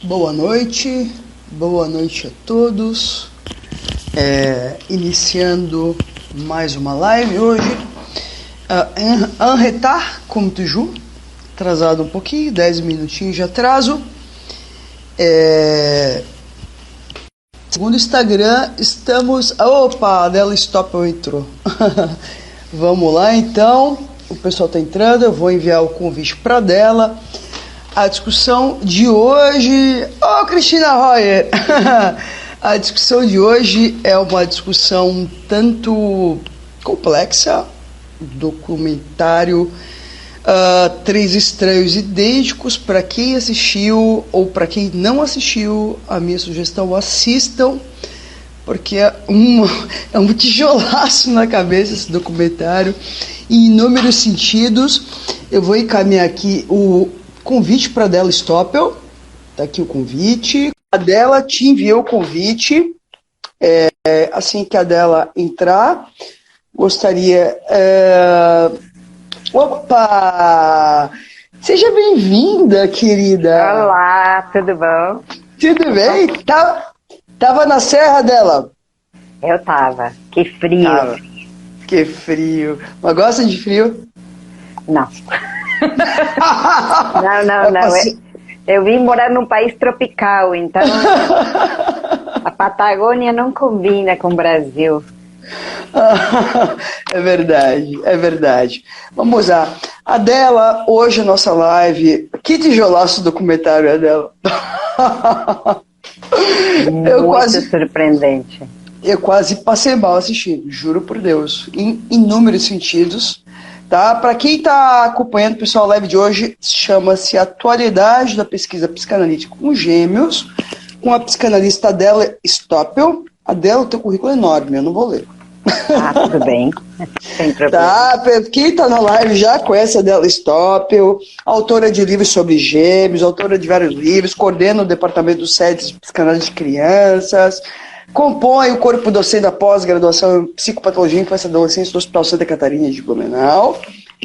Boa noite a todos. Iniciando mais uma live hoje. En retard, como toujours, atrasado um pouquinho, 10 minutinhos de atraso. Segundo o Instagram, estamos... Opa, a Adela Stoppel entrou. Vamos lá, então. O pessoal está entrando, eu vou enviar o convite para a Adela. A discussão de hoje... Cristina Royer! A discussão de hoje é uma discussão um tanto complexa. Documentário Três Estranhos Idênticos. Para quem assistiu ou para quem não assistiu, a minha sugestão: assistam, porque é um tijolaço na cabeça esse documentário, em inúmeros sentidos. Eu vou encaminhar aqui o convite para a Adela Stoppel. Tá aqui o convite. A Adela te enviou o convite. Assim que a Adela entrar, gostaria... Opa! Seja bem-vinda, querida. Olá, tudo bom? Tudo bem? Tava na serra dela? Eu tava. Que frio. Que frio. Mas gosta de frio? Não. Não. Eu vim morar num país tropical, então a Patagônia não combina com o Brasil. É verdade. Vamos lá. Adela, hoje a nossa live. Que tijolaço documentário, Adela. Muito surpreendente. Eu quase passei mal assistindo, juro por Deus, em inúmeros sentidos. Tá? Para quem está acompanhando, pessoal, a live de hoje chama-se Atualidade da Pesquisa Psicanalítica com Gêmeos, com a psicanalista Adela Stoppel. Adela, o teu currículo é enorme, eu não vou ler. Tudo bem. Sem problema. Tá, quem está na live já conhece a Adela Stoppel, autora de livros sobre gêmeos, autora de vários livros, coordena o departamento dos SEDES de psicanálise de crianças, compõe o corpo docente da pós-graduação em psicopatologia e infância e adolescência do Hospital Santa Catarina de Blumenau.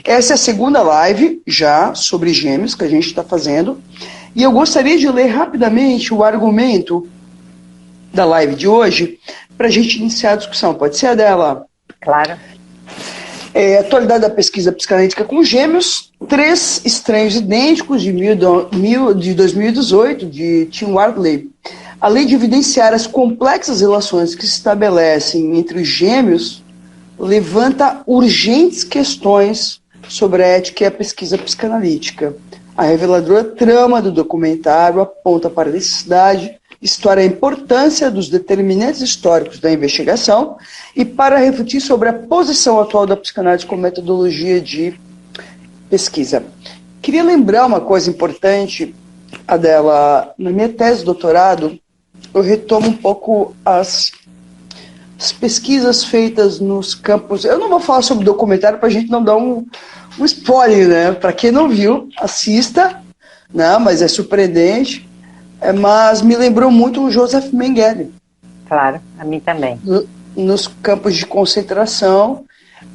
Essa é a segunda live já sobre gêmeos que a gente está fazendo. E eu gostaria de ler rapidamente o argumento da live de hoje para a gente iniciar a discussão. Pode ser, Adela? Claro. Atualidade da pesquisa psicanalítica com gêmeos, Três Estranhos Idênticos, de 2018, de Tim Wardley. Além de evidenciar as complexas relações que se estabelecem entre os gêmeos, levanta urgentes questões sobre a ética e a pesquisa psicanalítica. A reveladora trama do documentário aponta para a necessidade de situar a importância dos determinantes históricos da investigação e para refletir sobre a posição atual da psicanálise como metodologia de pesquisa. Queria lembrar uma coisa importante, Adela. Na minha tese de doutorado, eu retomo um pouco as pesquisas feitas nos campos. Eu não vou falar sobre documentário para a gente não dar um spoiler, né? Para quem não viu, assista, né? Mas é surpreendente. Mas me lembrou muito o Joseph Mengele. Claro, a mim também. Nos campos de concentração.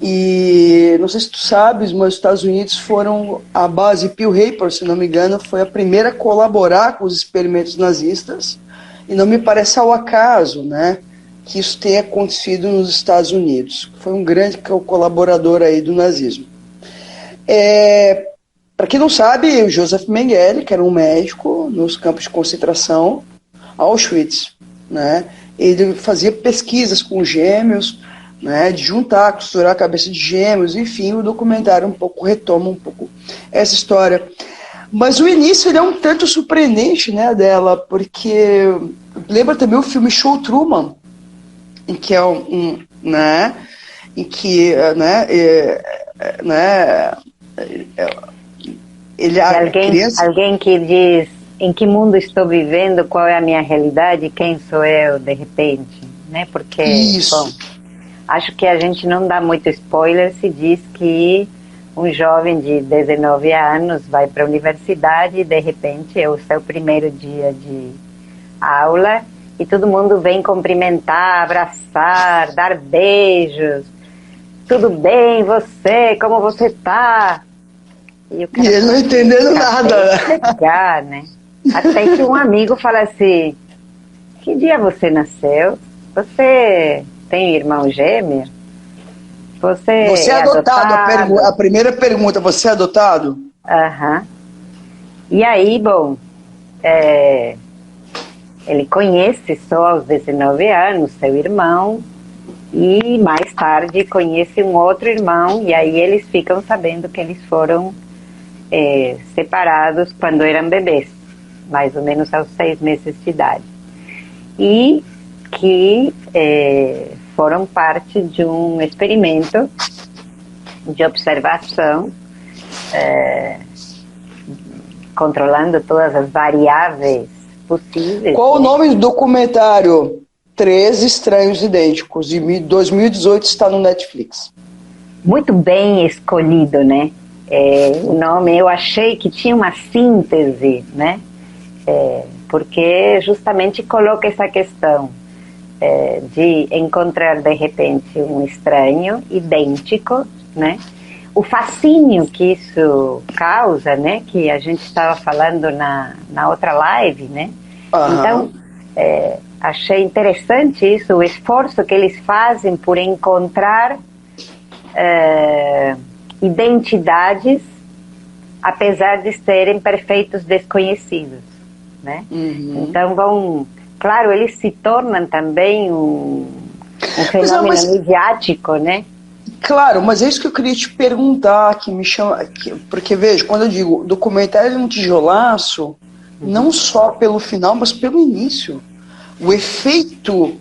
E não sei se tu sabes, mas os Estados Unidos foram a base. Pearl Harbor, se não me engano, foi a primeira a colaborar com os experimentos nazistas. E não me parece ao acaso, né, que isso tenha acontecido nos Estados Unidos. Foi um grande colaborador aí do nazismo. Para quem não sabe, o Joseph Mengele, que era um médico nos campos de concentração, Auschwitz, né, ele fazia pesquisas com gêmeos, né, de juntar, costurar a cabeça de gêmeos, enfim, o documentário retoma um pouco essa história. Mas o início ele é um tanto surpreendente, né, dela, porque lembra também o filme Show Truman, em que é alguém que diz: em que mundo estou vivendo, qual é a minha realidade, quem sou eu, de repente, né? Porque, bom, acho que a gente não dá muito spoiler se diz que um jovem de 19 anos vai para a universidade e, de repente, é o seu primeiro dia de aula e todo mundo vem cumprimentar, abraçar, dar beijos. Tudo bem, você? Como você tá? E ele não entendendo nada. Explicar, né? Até que um amigo fala assim, que dia você nasceu? Você tem irmão gêmeo? Você é é adotado? adotado? A primeira pergunta, você é adotado? Aham. E aí, bom, ele conhece só aos 19 anos seu irmão e mais tarde conhece um outro irmão e aí eles ficam sabendo que eles foram separados quando eram bebês, mais ou menos aos 6 meses de idade. E que foram parte de um experimento de observação, controlando todas as variáveis possíveis. Qual o nome do documentário? Três Estranhos Idênticos, de 2018, está no Netflix. Muito bem escolhido, né? O nome, eu achei que tinha uma síntese, né? Porque justamente coloca essa questão de encontrar de repente um estranho idêntico, né? O fascínio que isso causa, né? Que a gente estava falando na outra live, né? Uhum. Então, achei interessante isso, o esforço que eles fazem por encontrar identidades, apesar de serem perfeitos desconhecidos, né? Uhum. Então claro, eles se tornam também um fenômeno midiático, né? Claro, mas é isso que eu queria te perguntar, que me chama, porque veja, quando eu digo documentário é um tijolaço, não só pelo final, mas pelo início. O efeito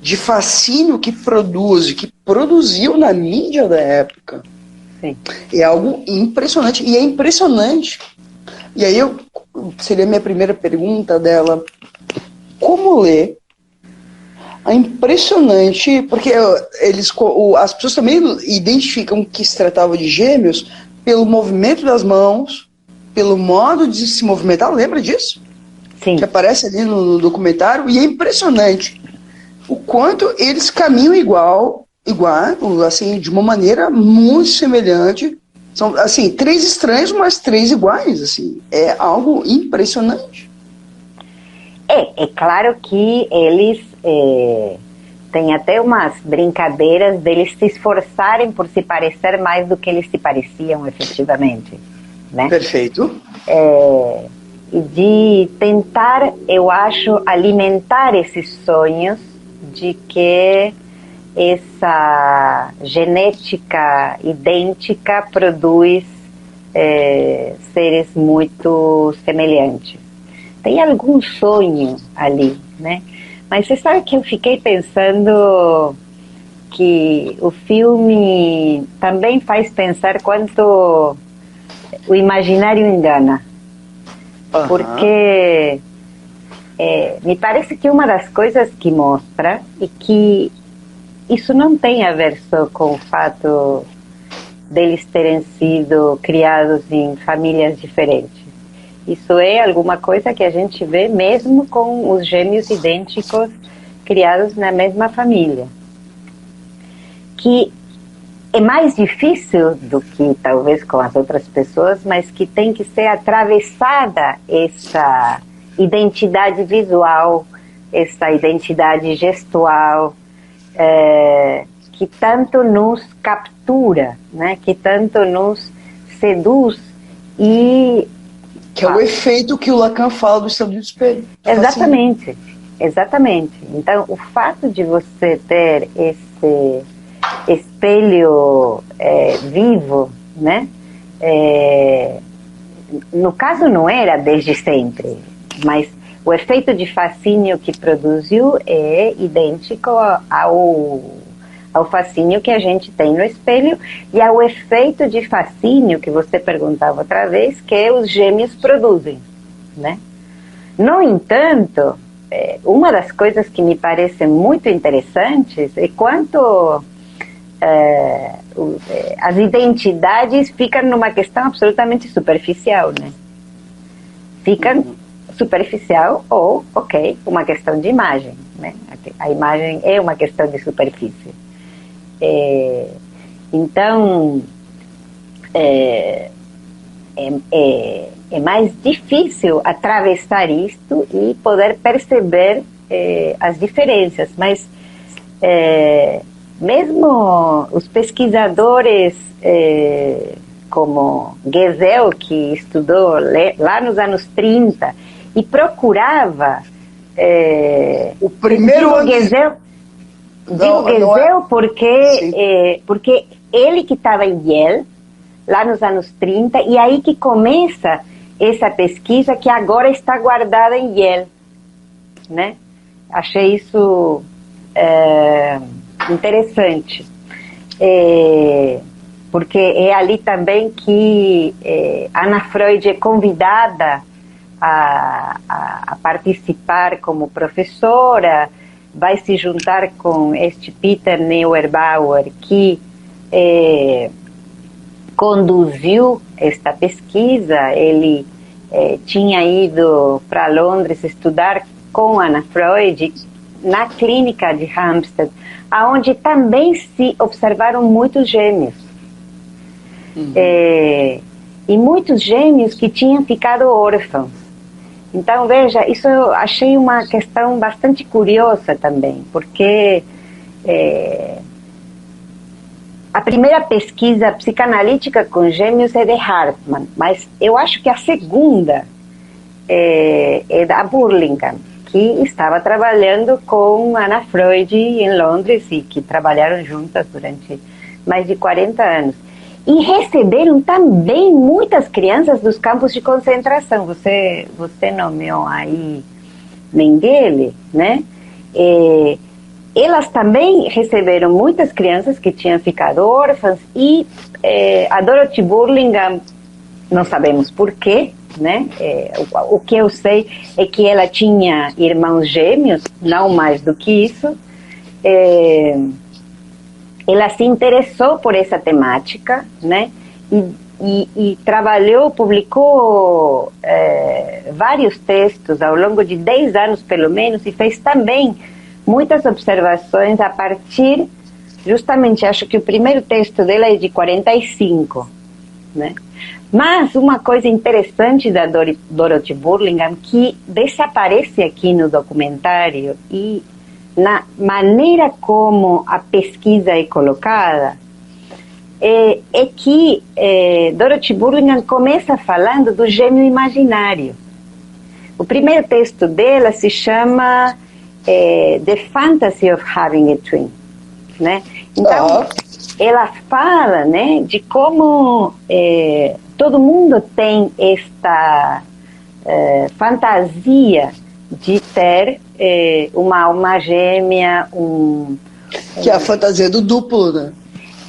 de fascínio que produziu na mídia da época. Sim. É algo impressionante, e é impressionante. E aí seria a minha primeira pergunta dela, como ler a impressionante, porque as pessoas também identificam que se tratava de gêmeos pelo movimento das mãos, pelo modo de se movimentar, lembra disso? Sim. Que aparece ali no documentário, e é impressionante o quanto eles caminham igual, assim, de uma maneira muito semelhante. São, assim, três estranhos, mas três iguais, assim. É algo impressionante. É claro que eles têm até umas brincadeiras deles se esforçarem por se parecer mais do que eles se pareciam efetivamente, né? Perfeito. E de tentar, eu acho, alimentar esses sonhos de que essa genética idêntica produz seres muito semelhantes. Tem algum sonho ali, né? Mas você sabe que eu fiquei pensando que o filme também faz pensar quanto o imaginário engana. Uhum. Porque me parece que uma das coisas que mostra e que isso não tem a ver só com o fato deles terem sido criados em famílias diferentes. Isso é alguma coisa que a gente vê mesmo com os gêmeos idênticos criados na mesma família. Que é mais difícil do que talvez com as outras pessoas, mas que tem que ser atravessada essa identidade visual, essa identidade gestual, que tanto nos captura, né? Que tanto nos seduz e... Que é o efeito que o Lacan fala do estado do espelho. Exatamente, exatamente. Então, o fato de você ter esse espelho vivo, né? No caso não era desde sempre, mas o efeito de fascínio que produziu é idêntico ao fascínio que a gente tem no espelho e ao efeito de fascínio que você perguntava outra vez, que os gêmeos produzem, né? No entanto, uma das coisas que me parecem muito interessantes é quanto as identidades ficam numa questão absolutamente superficial, né? Ficam superficial ou, ok, uma questão de imagem, né? A imagem é uma questão de superfície. Então, é mais difícil atravessar isto e poder perceber as diferenças, mas mesmo os pesquisadores como Gesell, que estudou lá nos anos 30 e procurava o primeiro Gesell, porque ele que estava em Yale lá nos anos 30, e aí que começa essa pesquisa que agora está guardada em Yale, né? Achei isso interessante, porque é ali também que Anna Freud é convidada a participar como professora, vai se juntar com este Peter Neuerbauer, que conduziu esta pesquisa. Ele tinha ido para Londres estudar com Anna Freud na clínica de Hampstead, onde também se observaram muitos gêmeos. E muitos gêmeos que tinham ficado órfãos. Então, veja, isso eu achei uma questão bastante curiosa também, porque a primeira pesquisa psicanalítica com gêmeos é de Hartmann, mas eu acho que a segunda é da Burlingame, que estava trabalhando com Anna Freud em Londres e que trabalharam juntas durante mais de 40 anos. E receberam também muitas crianças dos campos de concentração. Você nomeou aí Mengele, né? Elas também receberam muitas crianças que tinham ficado órfãs, e a Dorothy Burlingame, não sabemos porquê, né? O que eu sei é que ela tinha irmãos gêmeos, não mais do que isso. Ela se interessou por essa temática, né? E trabalhou, publicou vários textos ao longo de 10 anos pelo menos, e fez também muitas observações a partir, justamente, acho que o primeiro texto dela é de 45, né? Mas uma coisa interessante da Dorothy Burlingame, que desaparece aqui no documentário e na maneira como a pesquisa é colocada, é que Dorothy Burlingame começa falando do gêmeo imaginário. O primeiro texto dela se chama The Fantasy of Having a Twin, né? Então, ela fala, né, de como todo mundo tem esta fantasia de ter uma alma gêmea, que é a fantasia do duplo, né?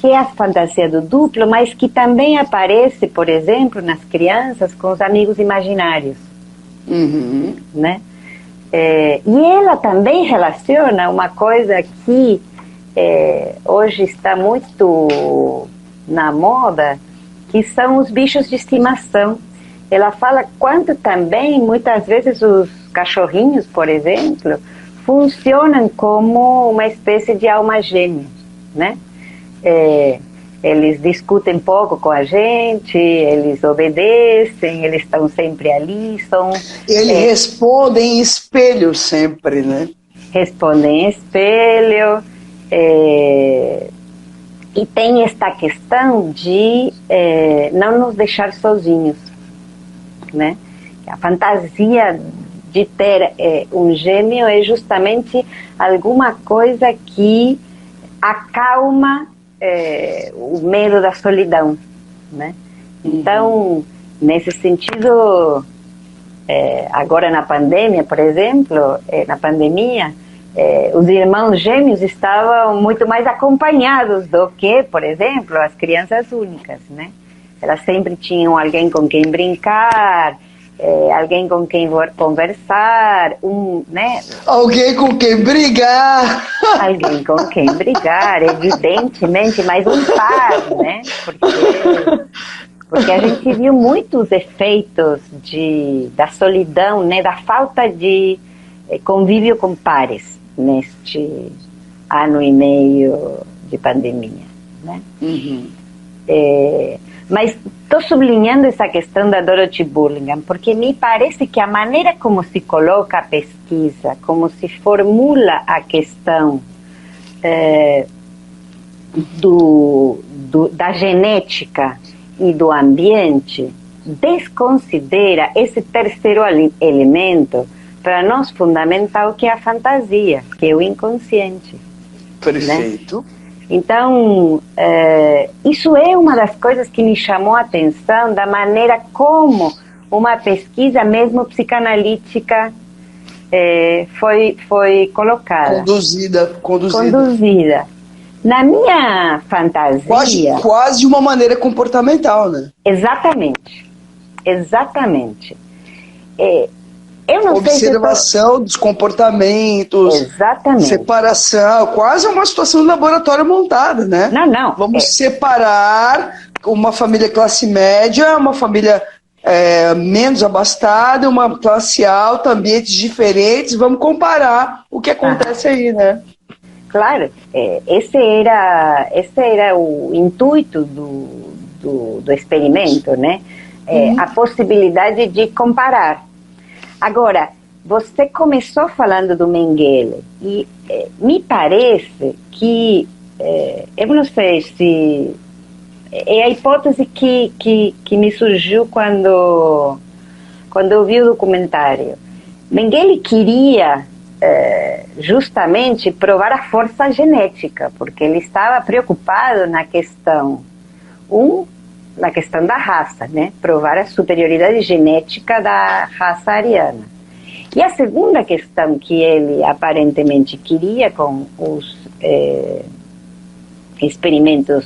Que é a fantasia do duplo, mas que também aparece, por exemplo, nas crianças com os amigos imaginários, né? E ela também relaciona uma coisa que hoje está muito na moda, que são os bichos de estimação. Ela fala quanto também, muitas vezes, os cachorrinhos, por exemplo, funcionam como uma espécie de alma gêmea, né? Eles discutem pouco com a gente, eles obedecem, eles estão sempre ali, eles respondem em espelho sempre, né? Respondem em espelho, e tem esta questão de não nos deixar sozinhos, né? A fantasia de ter um gêmeo é justamente alguma coisa que acalma o medo da solidão, né? Então, nesse sentido, agora na pandemia, por exemplo, na pandemia, os irmãos gêmeos estavam muito mais acompanhados do que, por exemplo, as crianças únicas, né? Elas sempre tinham alguém com quem brincar, alguém com quem conversar, né? Alguém com quem brigar. Alguém com quem brigar, evidentemente, mas um par, né? Porque a gente viu muitos efeitos da solidão, né? Da falta de convívio com pares neste ano e meio de pandemia, né? Mas estou sublinhando essa questão da Dorothy Burlingame, porque me parece que a maneira como se coloca a pesquisa, como se formula a questão da genética e do ambiente, desconsidera esse terceiro elemento para nós fundamental, que é a fantasia, que é o inconsciente. Perfeito. Né? Então, isso é uma das coisas que me chamou a atenção, da maneira como uma pesquisa, mesmo psicanalítica, foi colocada. Conduzida. Na minha fantasia... Quase de uma maneira comportamental, né? Exatamente. Eu não Observação dos comportamentos, exatamente. Separação, quase uma situação de laboratório montada, né? Não. Vamos separar uma família classe média, uma família menos abastada, uma classe alta, ambientes diferentes, vamos comparar o que acontece aí, né? Claro, esse era o intuito do experimento, né? A possibilidade de comparar. Agora, você começou falando do Mengele, e me parece que, eu não sei se... É a hipótese que me surgiu quando eu vi o documentário. Mengele queria justamente provar a força genética, porque ele estava preocupado na questão da raça, né? Provar a superioridade genética da raça ariana. E a segunda questão que ele aparentemente queria com os experimentos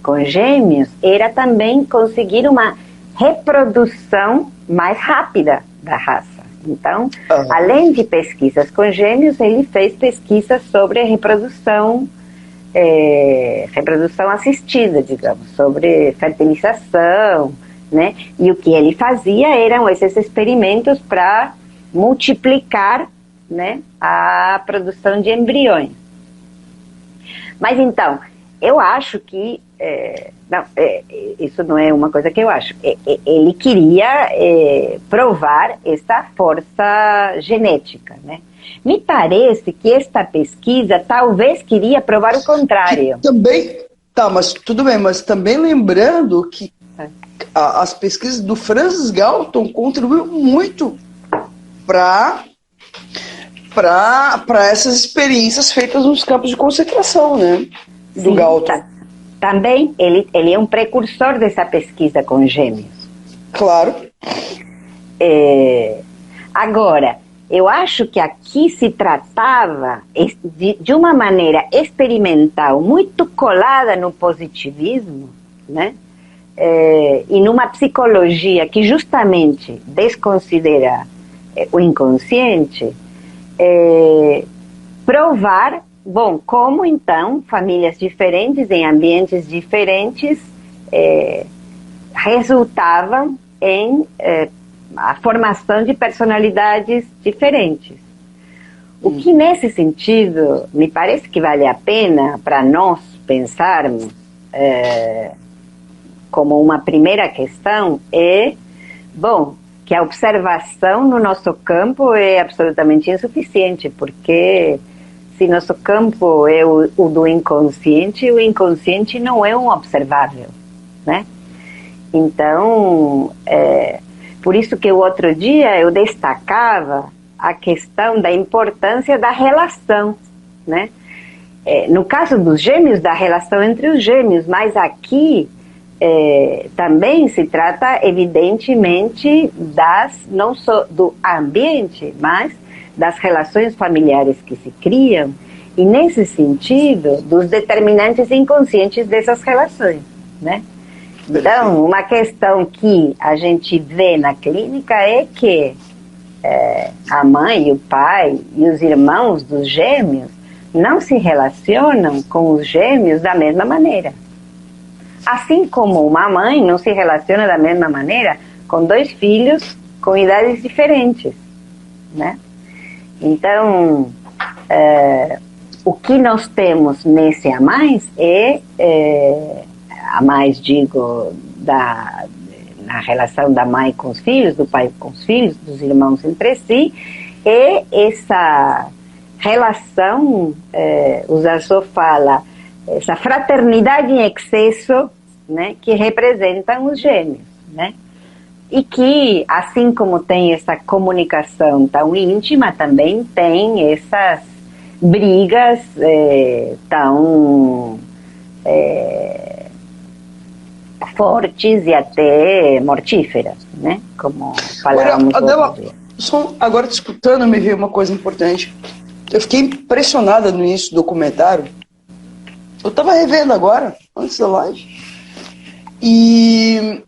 com gêmeos era também conseguir uma reprodução mais rápida da raça. Então, além de pesquisas com gêmeos, ele fez pesquisas sobre reprodução assistida, digamos, sobre fertilização, né? E o que ele fazia eram esses experimentos para multiplicar, né, a produção de embriões. Mas então, eu acho que isso não é uma coisa que eu acho. Ele queria provar essa força genética, né? Me parece que esta pesquisa talvez queria provar o contrário. Mas tudo bem, mas também lembrando que as pesquisas do Francis Galton contribuíram muito para essas experiências feitas nos campos de concentração, né? Do Sim, Galton. Também ele é um precursor dessa pesquisa com gêmeos. Claro. Agora, eu acho que aqui se tratava de uma maneira experimental muito colada no positivismo, né? E numa psicologia que justamente desconsidera o inconsciente, provar, como então famílias diferentes em ambientes diferentes resultavam em a formação de personalidades diferentes. O que nesse sentido me parece que vale a pena para nós pensarmos como uma primeira questão que a observação no nosso campo é absolutamente insuficiente, porque se nosso campo é o do inconsciente, o inconsciente não é um observável, né? Então, por isso que o outro dia eu destacava a questão da importância da relação, né? No caso dos gêmeos, da relação entre os gêmeos, mas aqui também se trata, evidentemente, não só do ambiente, mas das relações familiares que se criam, e nesse sentido, dos determinantes inconscientes dessas relações, né? Então, uma questão que a gente vê na clínica é que a mãe, o pai e os irmãos dos gêmeos não se relacionam com os gêmeos da mesma maneira. Assim como uma mãe não se relaciona da mesma maneira com dois filhos com idades diferentes, né? Então, o que nós temos nesse a mais digo, a relação da mãe com os filhos, do pai com os filhos, dos irmãos entre si, e essa relação, o Zarzó fala, essa fraternidade em excesso, né, que representam os gêmeos, né? E que, assim como tem essa comunicação tão íntima, também tem essas brigas tão fortes e até mortíferas, né? Como falávamos Adela, agora te escutando, me veio uma coisa importante. Eu fiquei impressionada no início do documentário. Eu estava revendo agora, antes da live, e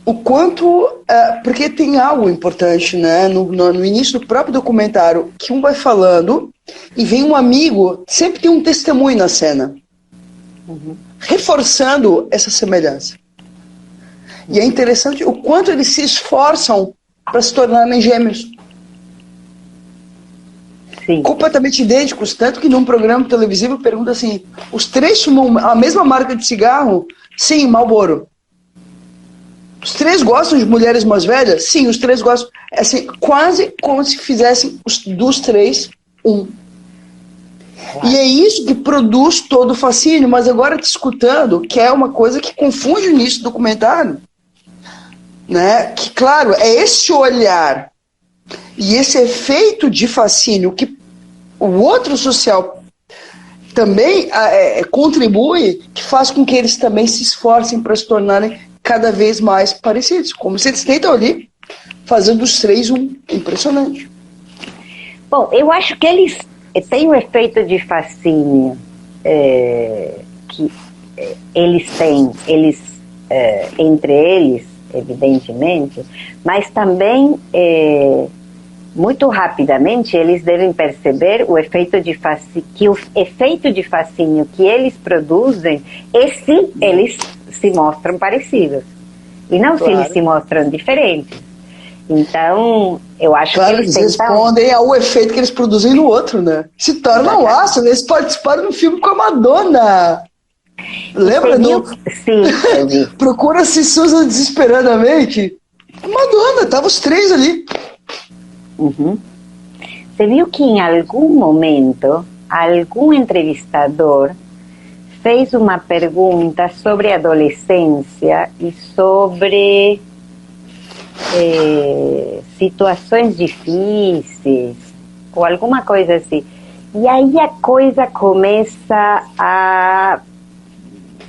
o quanto... porque tem algo importante, né? No início do próprio documentário, que um vai falando e vem um amigo, sempre tem um testemunho na cena, reforçando essa semelhança. E é interessante o quanto eles se esforçam para se tornarem gêmeos. Sim. Completamente idênticos, tanto que num programa televisivo pergunta assim, os três fumam a mesma marca de cigarro? Sim, Marlboro. Os três gostam de mulheres mais velhas? Sim, os três gostam. Assim, quase como se fizessem dos três um. Claro. E é isso que produz todo o fascínio, mas agora te escutando, que é uma coisa que confunde o início do documentário, né? Que, claro, é esse olhar e esse efeito de fascínio que o outro social também contribui, que faz com que eles também se esforcem para se tornarem cada vez mais parecidos, como se eles tentam ali fazer dos três um. Impressionante. Bom, eu acho que eles têm um efeito de fascínio que eles têm, entre eles, evidentemente, mas também muito rapidamente eles devem perceber o efeito de que o efeito de fascínio que eles produzem é se eles se mostram parecidos e não se eles se mostram diferentes. Então, eu acho que eles respondem ao efeito que eles produzem no outro, né? Se tornam laço, eles participaram do filme com a Madonna. Lembra? Sim, Procura-se Susan desesperadamente. Madonna, estavam os três ali. Você viu que em algum momento algum entrevistador fez uma pergunta sobre adolescência e sobre situações difíceis ou alguma coisa assim, e aí a coisa começa a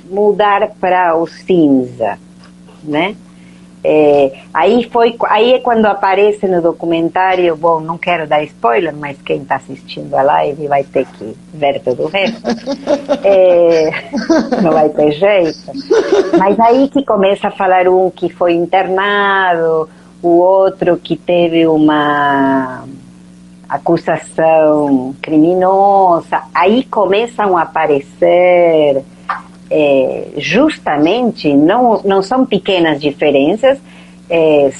mudar para o cinza, né? Aí é quando aparece no documentário, bom, não quero dar spoiler, mas quem está assistindo a live vai ter que ver todo o resto. Não vai ter jeito. Mas aí que começa a falar um que foi internado, o outro que teve uma acusação criminosa. Aí começam a aparecer justamente, não são pequenas diferenças,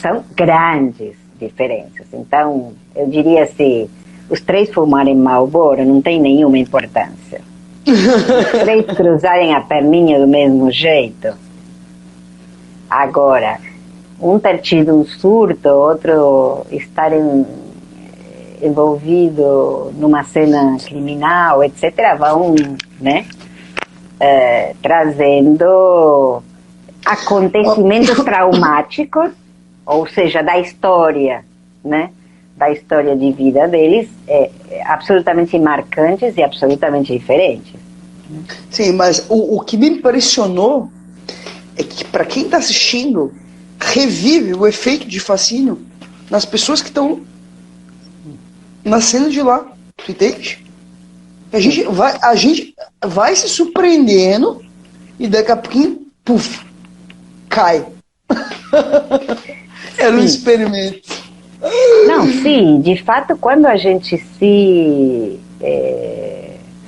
são grandes diferenças. Então, eu diria assim, os três fumarem Marlboro não tem nenhuma importância. Os três cruzarem a perninha do mesmo jeito. Agora, um ter tido um surto, outro estar envolvido numa cena criminal, etc., vão, né? Trazendo acontecimentos traumáticos, ou seja, da história, né? Da história de vida deles, absolutamente marcantes e absolutamente diferentes. Sim, mas o que me impressionou é que, para quem está assistindo, revive o efeito de fascínio nas pessoas que estão nascendo de lá, tu entende? A gente vai se surpreendendo e daqui a pouquinho, puf, cai. Era um experimento. Não, sim, de fato, quando a gente se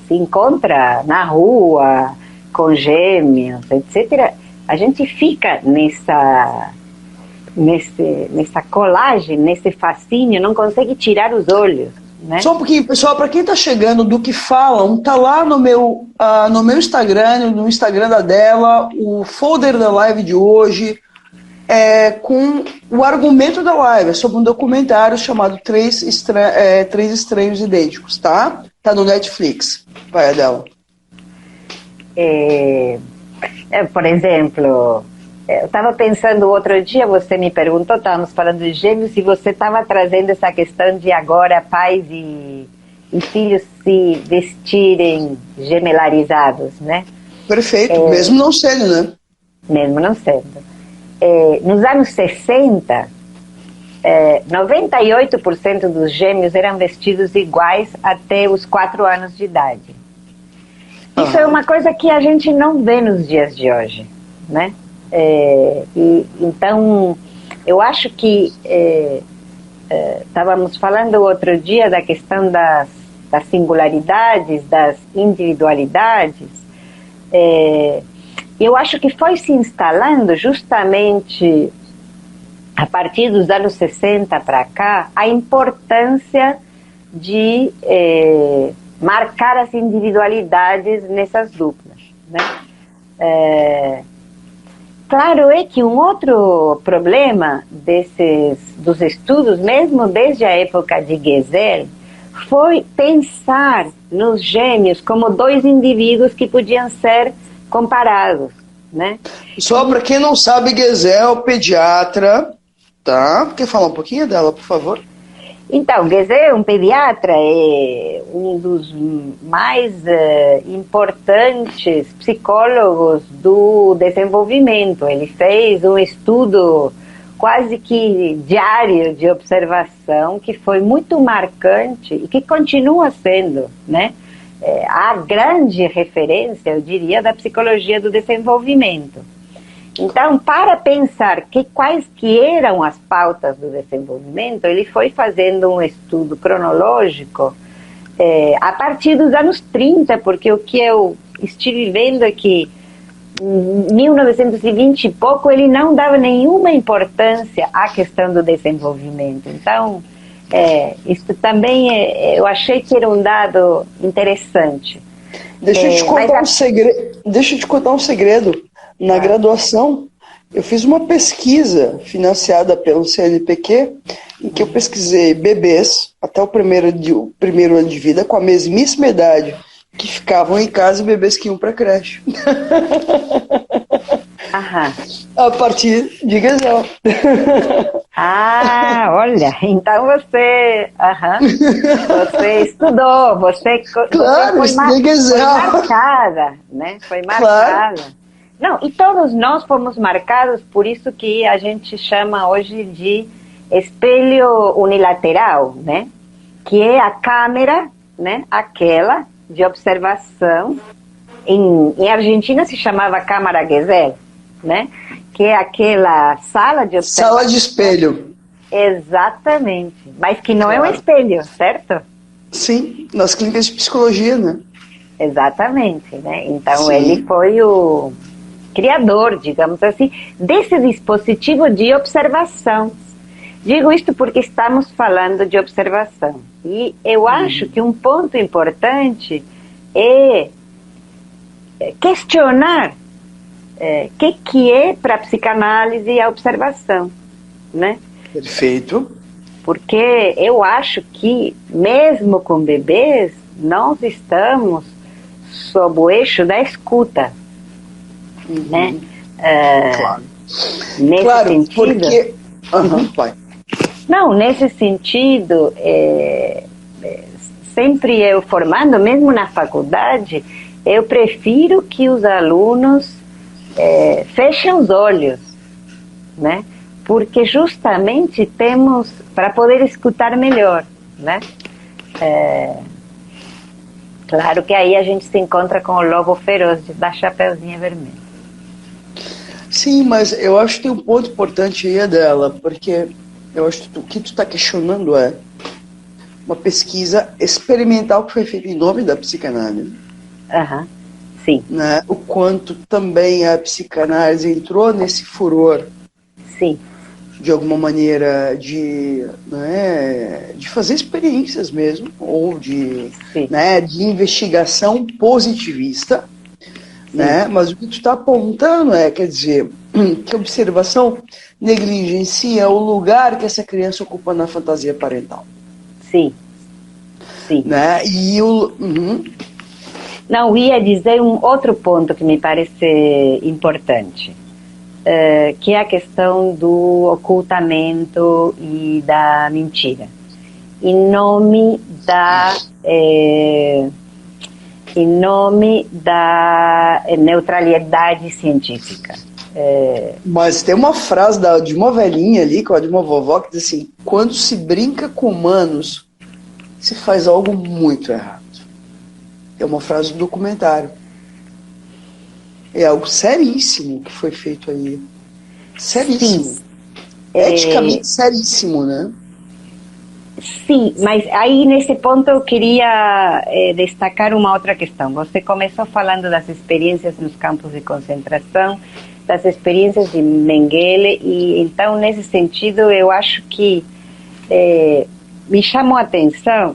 encontra na rua com gêmeos, etc., a gente fica nessa colagem, nesse fascínio, não consegue tirar os olhos. Né? Só um pouquinho, pessoal, para quem está chegando do que falam, tá lá no meu Instagram, no Instagram da Adela, o folder da live de hoje, com o argumento da live, sobre um documentário chamado Três Estranhos Idênticos, tá? Tá no Netflix. Vai, Adela. Por exemplo, eu estava pensando outro dia, você me perguntou, estávamos falando de gêmeos, e você estava trazendo essa questão de agora pais e filhos se vestirem gemelarizados, né? Perfeito, mesmo não sendo, né? Mesmo não sendo. Nos anos 60, 98% dos gêmeos eram vestidos iguais até os 4 anos de idade. Isso é uma coisa que a gente não vê nos dias de hoje, né? Então, eu acho que estávamos falando outro dia da questão das singularidades, das individualidades. Eu acho que foi se instalando justamente a partir dos anos 60 para cá a importância de marcar as individualidades nessas duplas, né? Claro é que um outro problema dos estudos, mesmo desde a época de Gesell, foi pensar nos gêmeos como 2 indivíduos que podiam ser comparados, né? Só para quem não sabe, Gesell, pediatra, tá? Quer falar um pouquinho dela, por favor? Então, Gesell, um pediatra, é um dos mais importantes psicólogos do desenvolvimento. Ele fez um estudo quase que diário de observação que foi muito marcante e que continua sendo, né? A grande referência, eu diria, da psicologia do desenvolvimento. Então, para pensar quais que eram as pautas do desenvolvimento, ele foi fazendo um estudo cronológico a partir dos anos 30, porque o que eu estive vendo é que em 1920 e pouco ele não dava nenhuma importância à questão do desenvolvimento. Então, isso também eu achei que era um dado interessante. Deixa eu te contar um segredo. Na graduação, eu fiz uma pesquisa financiada pelo CNPq, em que eu pesquisei bebês até o primeiro ano de vida com a mesmíssima idade, que ficavam em casa, e bebês que iam para a creche. A partir de Gesell. Olha, então você estudou, você foi marcada, né? Foi marcada. Claro. Não, e todos nós fomos marcados por isso que a gente chama hoje de espelho unilateral, né? Que é a câmera, né? Aquela de observação. Em Argentina se chamava Câmara Gesell, né? Que é aquela sala de observação. Sala de espelho. Exatamente. Mas que não é um espelho, certo? Sim, nas clínicas de psicologia, né? Exatamente, né? Então ele foi o criador, digamos assim, desse dispositivo de observação. Digo isto porque estamos falando de observação. E eu acho que um ponto importante é questionar que é para a psicanálise a observação, né? Perfeito. Porque eu acho que, mesmo com bebês, nós estamos sob o eixo da escuta, né? Claro. Nesse sentido, porque... vai. Não, nesse sentido, sempre eu formando, mesmo na faculdade, eu prefiro que os alunos fechem os olhos, né? Porque justamente temos para poder escutar melhor, né? Claro que aí a gente se encontra com o lobo feroz da Chapeuzinho Vermelho. Sim, mas eu acho que tem um ponto importante aí dela, porque eu acho que o que tu está questionando é uma pesquisa experimental que foi feita em nome da psicanálise. Sim. Né? O quanto também a psicanálise entrou nesse furor. Sim. De alguma maneira de fazer experiências mesmo, ou de investigação positivista, né? Mas o que tu está apontando quer dizer, que a observação negligencia o lugar que essa criança ocupa na fantasia parental. Sim, sim. Né? E o... Não, ia dizer um outro ponto que me parece importante, que é a questão do ocultamento e da mentira, em nome da neutralidade científica. Mas tem uma frase de uma velhinha ali, de uma vovó, que diz assim: quando se brinca com humanos, se faz algo muito errado. É uma frase do documentário. É algo seríssimo que foi feito aí. Seríssimo. Sim. Eticamente seríssimo, né? Sim, mas aí nesse ponto eu queria destacar uma outra questão. Você começou falando das experiências nos campos de concentração, das experiências de Mengele, e então nesse sentido eu acho que me chamou a atenção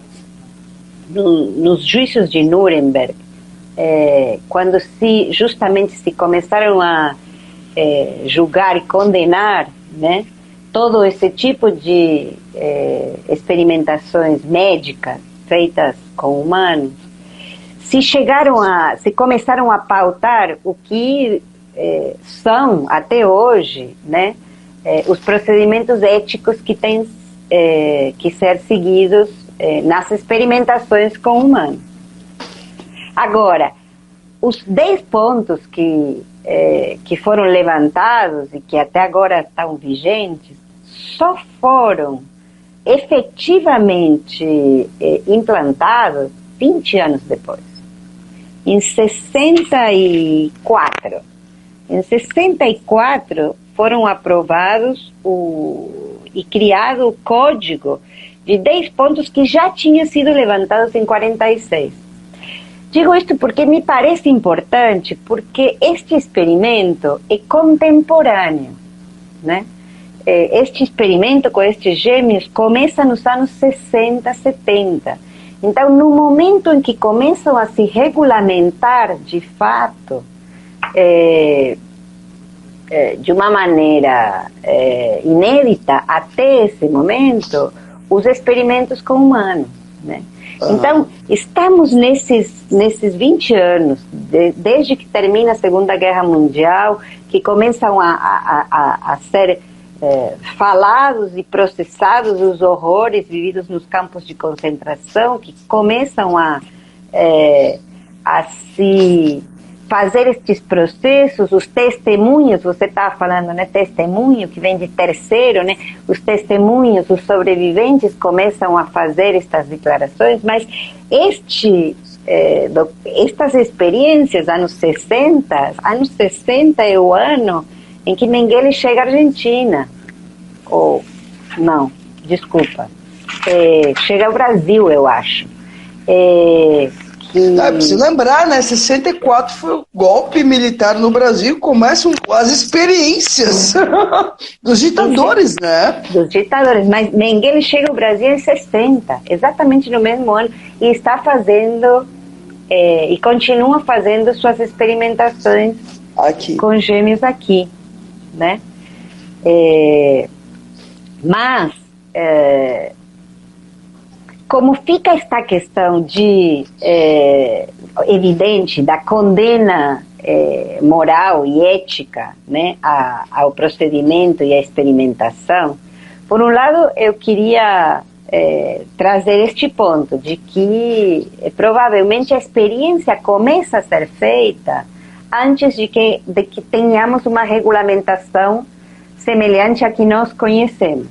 nos juízos de Nuremberg, quando justamente se começaram a julgar e condenar, né, todo esse tipo de experimentações médicas feitas com humanos, se começaram a pautar o que são até hoje, né, os procedimentos éticos que têm que ser seguidos nas experimentações com humanos. Agora, os 10 pontos que foram levantados e que até agora estão vigentes só foram efetivamente implantados 20 anos depois, em 64. Em 64 foram aprovados e criado o código de 10 pontos que já tinham sido levantados em 46. Digo isto porque me parece importante, porque este experimento é contemporâneo, né? Este experimento com estes gêmeos começa nos anos 60, 70. Então, no momento em que começam a se regulamentar, de fato, de uma maneira inédita até esse momento, os experimentos com humanos, né? Então, estamos nesses 20 anos, desde que termina a Segunda Guerra Mundial, que começam a ser falados e processados os horrores vividos nos campos de concentração, que começam a se fazer estes processos, os testemunhos, você estava falando, né, testemunho, que vem de terceiro, né, os testemunhos, os sobreviventes começam a fazer estas declarações, mas estas experiências, anos 60 é o ano em que Mengele chega à Argentina, ou, não, desculpa, chega ao Brasil, eu acho. Precisa lembrar, né? 64 foi o golpe militar no Brasil, começam as experiências dos ditadores, né? Dos ditadores, mas Mengele chega ao Brasil em 60, exatamente no mesmo ano, e está fazendo, e continua fazendo suas experimentações aqui, com gêmeos aqui, né? Mas como fica esta questão evidente da condena moral e ética, né, ao procedimento e à experimentação, por um lado eu queria trazer este ponto de que provavelmente a experiência começa a ser feita antes de que tenhamos uma regulamentação semelhante à que nós conhecemos.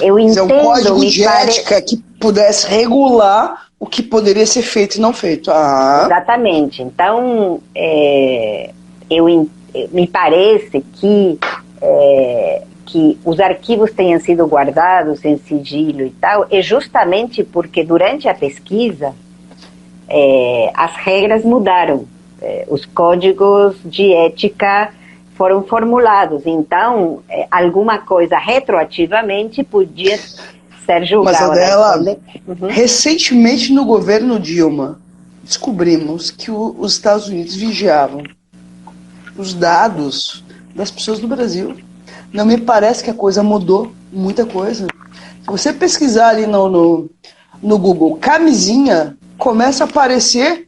Eu entendo, um código de ética que pudesse regular o que poderia ser feito e não feito. Exatamente. Então, me parece que os arquivos tenham sido guardados em sigilo e tal, é justamente porque durante a pesquisa as regras mudaram, os códigos de ética foram formulados, então alguma coisa retroativamente podia ser julgada. Mas, Adela, recentemente no governo Dilma, descobrimos que os Estados Unidos vigiavam os dados das pessoas do Brasil. Não me parece que a coisa mudou, muita coisa. Se você pesquisar ali no Google camisinha, começa a aparecer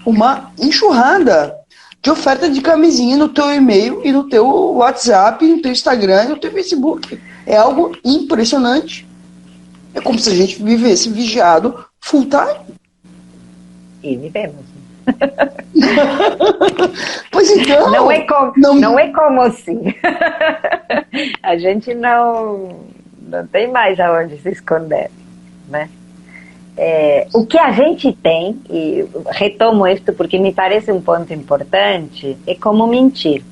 uma enxurrada de oferta de camisinha no teu e-mail e no teu WhatsApp, no teu Instagram e no teu Facebook. É algo impressionante. É como se a gente vivesse vigiado full time. E vivemos. Pois então. Não é como assim. A gente não tem mais aonde se esconder, né? O que a gente tem, e retomo isto porque me parece um ponto importante, é como mentir.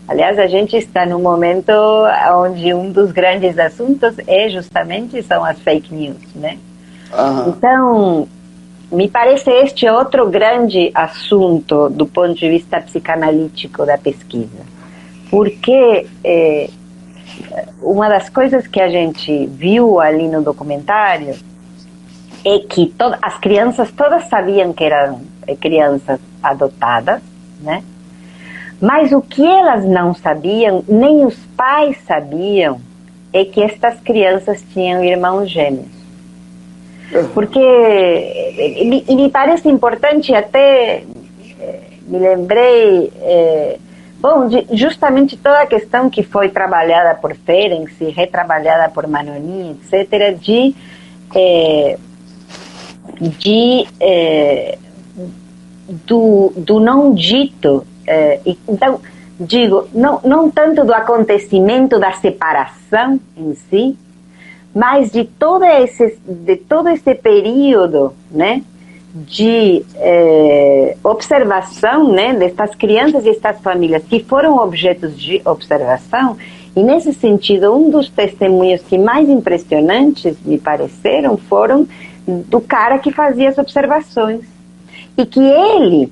Aliás, a gente está num momento onde um dos grandes assuntos são as fake news, né? Uhum. Então, me parece este outro grande assunto do ponto de vista psicanalítico da pesquisa. Porque uma das coisas que a gente viu ali no documentário é que as crianças todas sabiam que eram crianças adotadas, né? Mas o que elas não sabiam, nem os pais sabiam, é que estas crianças tinham irmãos gêmeos. Porque me parece importante, até me lembrei, justamente toda a questão que foi trabalhada por Ferenc, retrabalhada por Manoni, etc., do não dito. Então, digo, não tanto do acontecimento da separação em si, mas de todo esse período, né, de observação, né, destas crianças e estas famílias que foram objetos de observação. E nesse sentido, um dos testemunhos que mais impressionantes me pareceram foram do cara que fazia as observações. E que ele,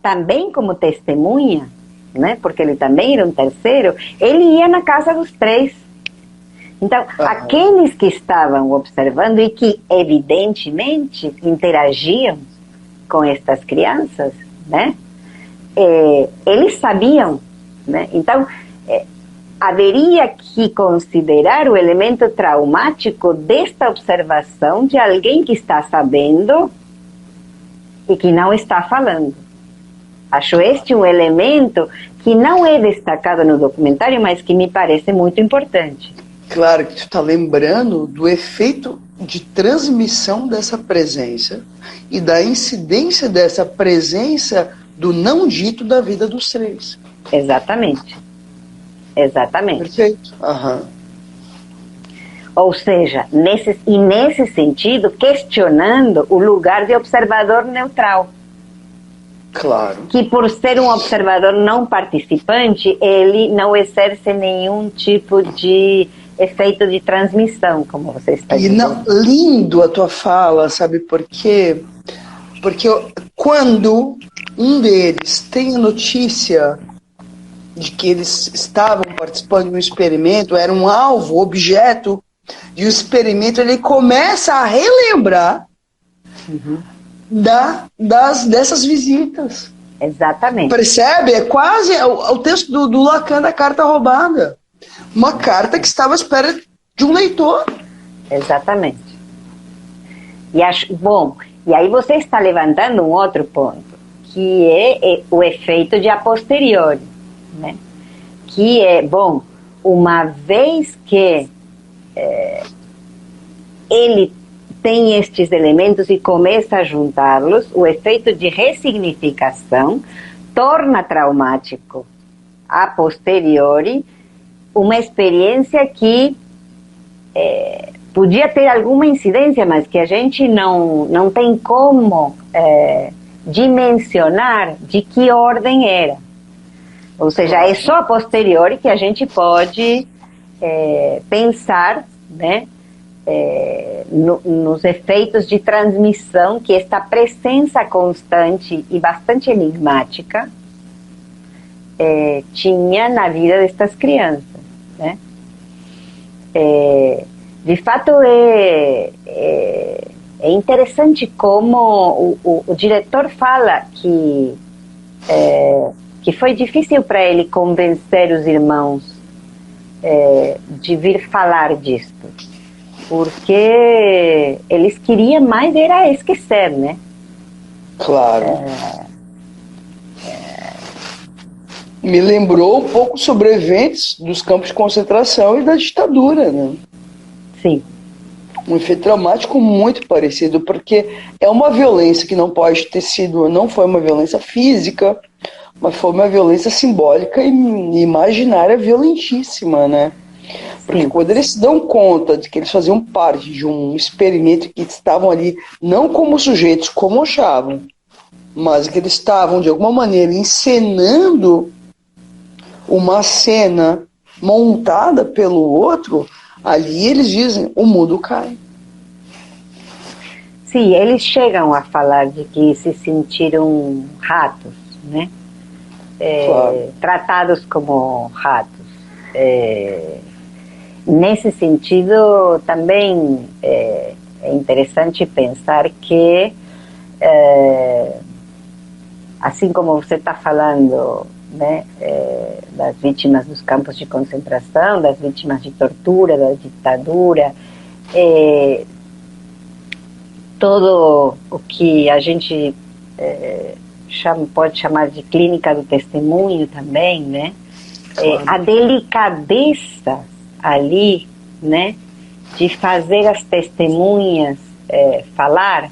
também como testemunha, né, porque ele também era um terceiro, ele ia na casa dos três. Então, aqueles que estavam observando e que, evidentemente, interagiam com estas crianças, né, eles sabiam, né? Então, haveria que considerar o elemento traumático desta observação de alguém que está sabendo e que não está falando. Acho este um elemento que não é destacado no documentário, mas que me parece muito importante. Claro que tu está lembrando do efeito de transmissão dessa presença e da incidência dessa presença do não dito da vida dos três. Exatamente. Perfeito. Uhum. Ou seja, nesse sentido, questionando o lugar de observador neutral. Claro. Que por ser um observador não participante, ele não exerce nenhum tipo de efeito de transmissão, como você está dizendo. E lindo a tua fala, sabe por quê? Porque quando um deles tem a notícia de que eles estavam participando de um experimento, era um alvo, objeto de um experimento, ele começa a relembrar dessas visitas. Exatamente. Percebe? É quase o texto do Lacan da carta roubada. Uma carta que estava à espera de um leitor. Exatamente. E aí você está levantando um outro ponto, que é o efeito de a posteriori, né? Que é, uma vez que ele tem estes elementos e começa a juntá-los, o efeito de ressignificação torna traumático a posteriori uma experiência que podia ter alguma incidência, mas que a gente não tem como dimensionar de que ordem era. Ou seja, é só a posteriori que a gente pode pensar, né, nos efeitos de transmissão que esta presença constante e bastante enigmática tinha na vida destas crianças, né? De fato, é interessante como o diretor fala que que foi difícil para ele convencer os irmãos de vir falar disto, porque eles queriam mais era esquecer, né? Claro. Me lembrou um pouco os sobreviventes dos campos de concentração e da ditadura, né? Sim. Um efeito traumático muito parecido, porque é uma violência que não pode ter sido, não foi uma violência física, mas foi uma violência simbólica e imaginária violentíssima, né? Porque quando eles se dão conta de que eles faziam parte de um experimento, que estavam ali não como sujeitos, como achavam, mas que eles estavam de alguma maneira encenando uma cena montada pelo outro, ali eles dizem, o mundo cai. Sim, eles chegam a falar de que se sentiram ratos, né? Claro. Tratados como ratos. Nesse sentido, também é interessante pensar que, assim como você está falando, né, das vítimas dos campos de concentração, das vítimas de tortura, da ditadura, todo o que a gente pode chamar de clínica do testemunho também, né? Claro. A delicadeza ali, né, de fazer as testemunhas falar,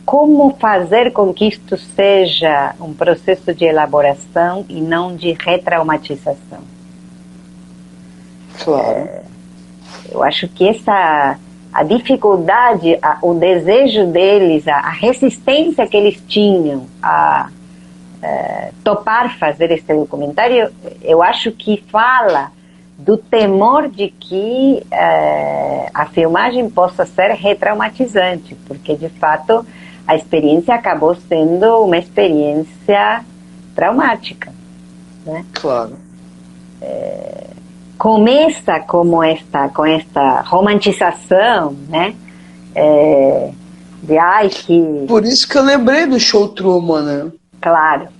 como fazer com que isto seja um processo de elaboração e não de retraumatização. Claro. Eu acho que a dificuldade, o desejo deles, a resistência que eles tinham a topar fazer este documentário, eu acho que fala do temor de que a filmagem possa ser retraumatizante, porque de fato a experiência acabou sendo uma experiência traumática, né? Claro. Começa com esta romantização, né? De que... Por isso que eu lembrei do show Truman, né? Claro.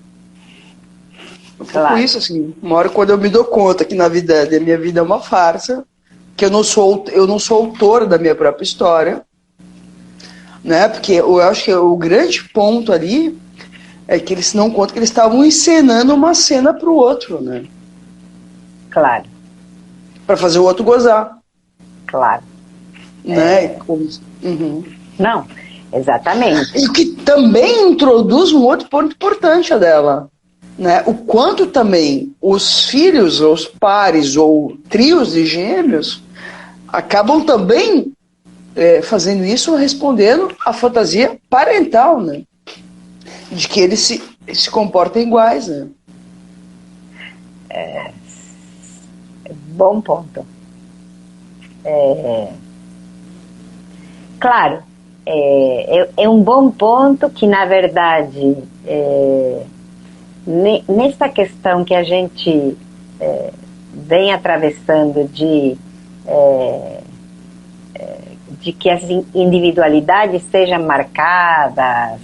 Por isso, assim, uma hora quando eu me dou conta que na minha vida é uma farsa, que eu não sou autor da minha própria história, né? Porque eu acho que o grande ponto ali é que eles se dão conta que eles estavam encenando uma cena para o outro, né? Claro. Para fazer o outro gozar. Claro. Né? Uhum. Não, exatamente. E que também introduz um outro ponto importante dela. Né? O quanto também os filhos, ou os pares, ou trios de gêmeos acabam também fazendo isso, respondendo à fantasia parental, né? De que eles se comportam iguais, né? Bom ponto. Claro, é um bom ponto que, na verdade, nessa questão que a gente vem atravessando de que as individualidades sejam marcadas,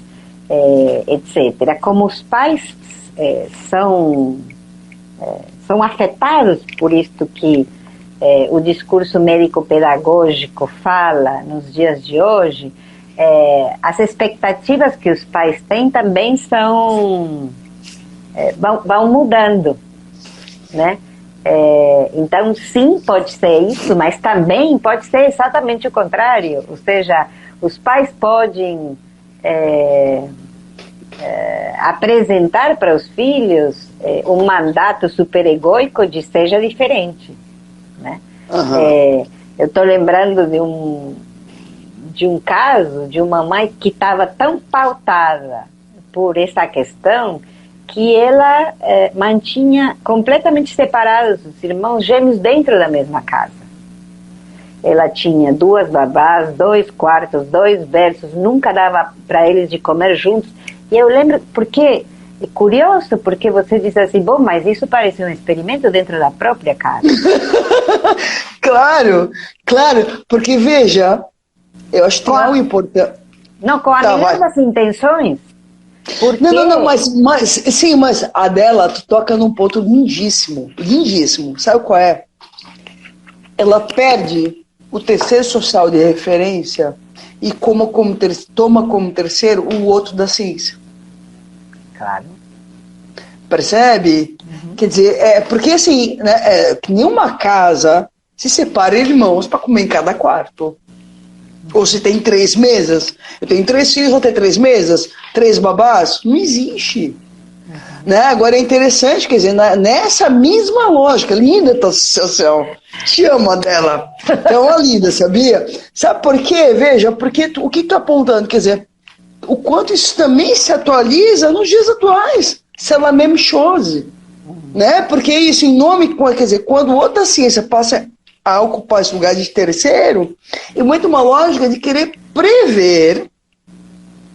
etc. Como os pais são afetados por isto que o discurso médico-pedagógico fala nos dias de hoje, as expectativas que os pais têm também vão mudando, né? Então, sim, pode ser isso, mas também pode ser exatamente o contrário. Ou seja, os pais podem apresentar para os filhos um mandato superegóico de seja diferente, né? Uhum. Eu estou lembrando de um caso de uma mãe que estava tão pautada por essa questão que ela mantinha completamente separados os irmãos gêmeos dentro da mesma casa. Ela tinha 2 babás, 2 quartos, 2 berços, nunca dava para eles de comer juntos. E eu lembro, porque é curioso, porque você diz assim, bom, mas isso parece um experimento dentro da própria casa. Claro, porque veja, eu acho que tem algo importante. Não, com a melhor das intenções. Porque... Não, mas a dela, tu toca num ponto lindíssimo, lindíssimo. Sabe qual é? Ela perde o terceiro social de referência e toma como terceiro o outro da ciência. Claro. Percebe? Uhum. Quer dizer, porque assim, né, nenhuma casa se separa irmãos para comer em cada quarto. Ou se tem 3 mesas. Eu tenho 3 filhos, vou ter 3 mesas, 3 babás. Não existe. Uhum. Né? Agora é interessante, quer dizer, nessa mesma lógica, linda a tua associação. Te amo dela. É uma linda, sabia? Sabe por quê? Veja, porque o que tu tá apontando? Quer dizer, o quanto isso também se atualiza nos dias atuais. C'est la même chose. Né? Porque isso, em nome, quer dizer, quando outra ciência passa a ocupar esse lugar de terceiro, é muito uma lógica de querer prever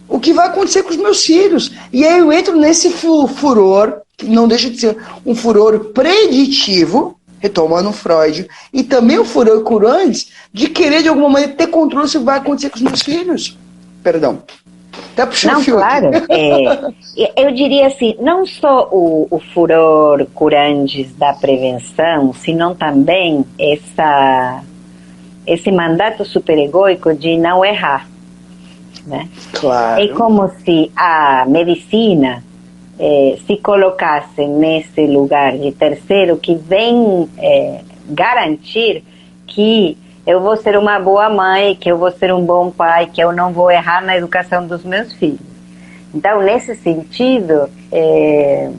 o que vai acontecer com os meus filhos. E aí eu entro nesse furor, que não deixa de ser um furor preditivo, retomando Freud, e também o furor curante de querer, de alguma maneira, ter controle sobre o que vai acontecer com os meus filhos. Perdão. Não, claro. Eu diria assim, não só o furor curantes da prevenção, senão também esse mandato superegóico de não errar. Né? Claro. É como se a medicina se colocasse nesse lugar de terceiro que vem garantir que eu vou ser uma boa mãe, que eu vou ser um bom pai, que eu não vou errar na educação dos meus filhos. Então, nesse sentido, é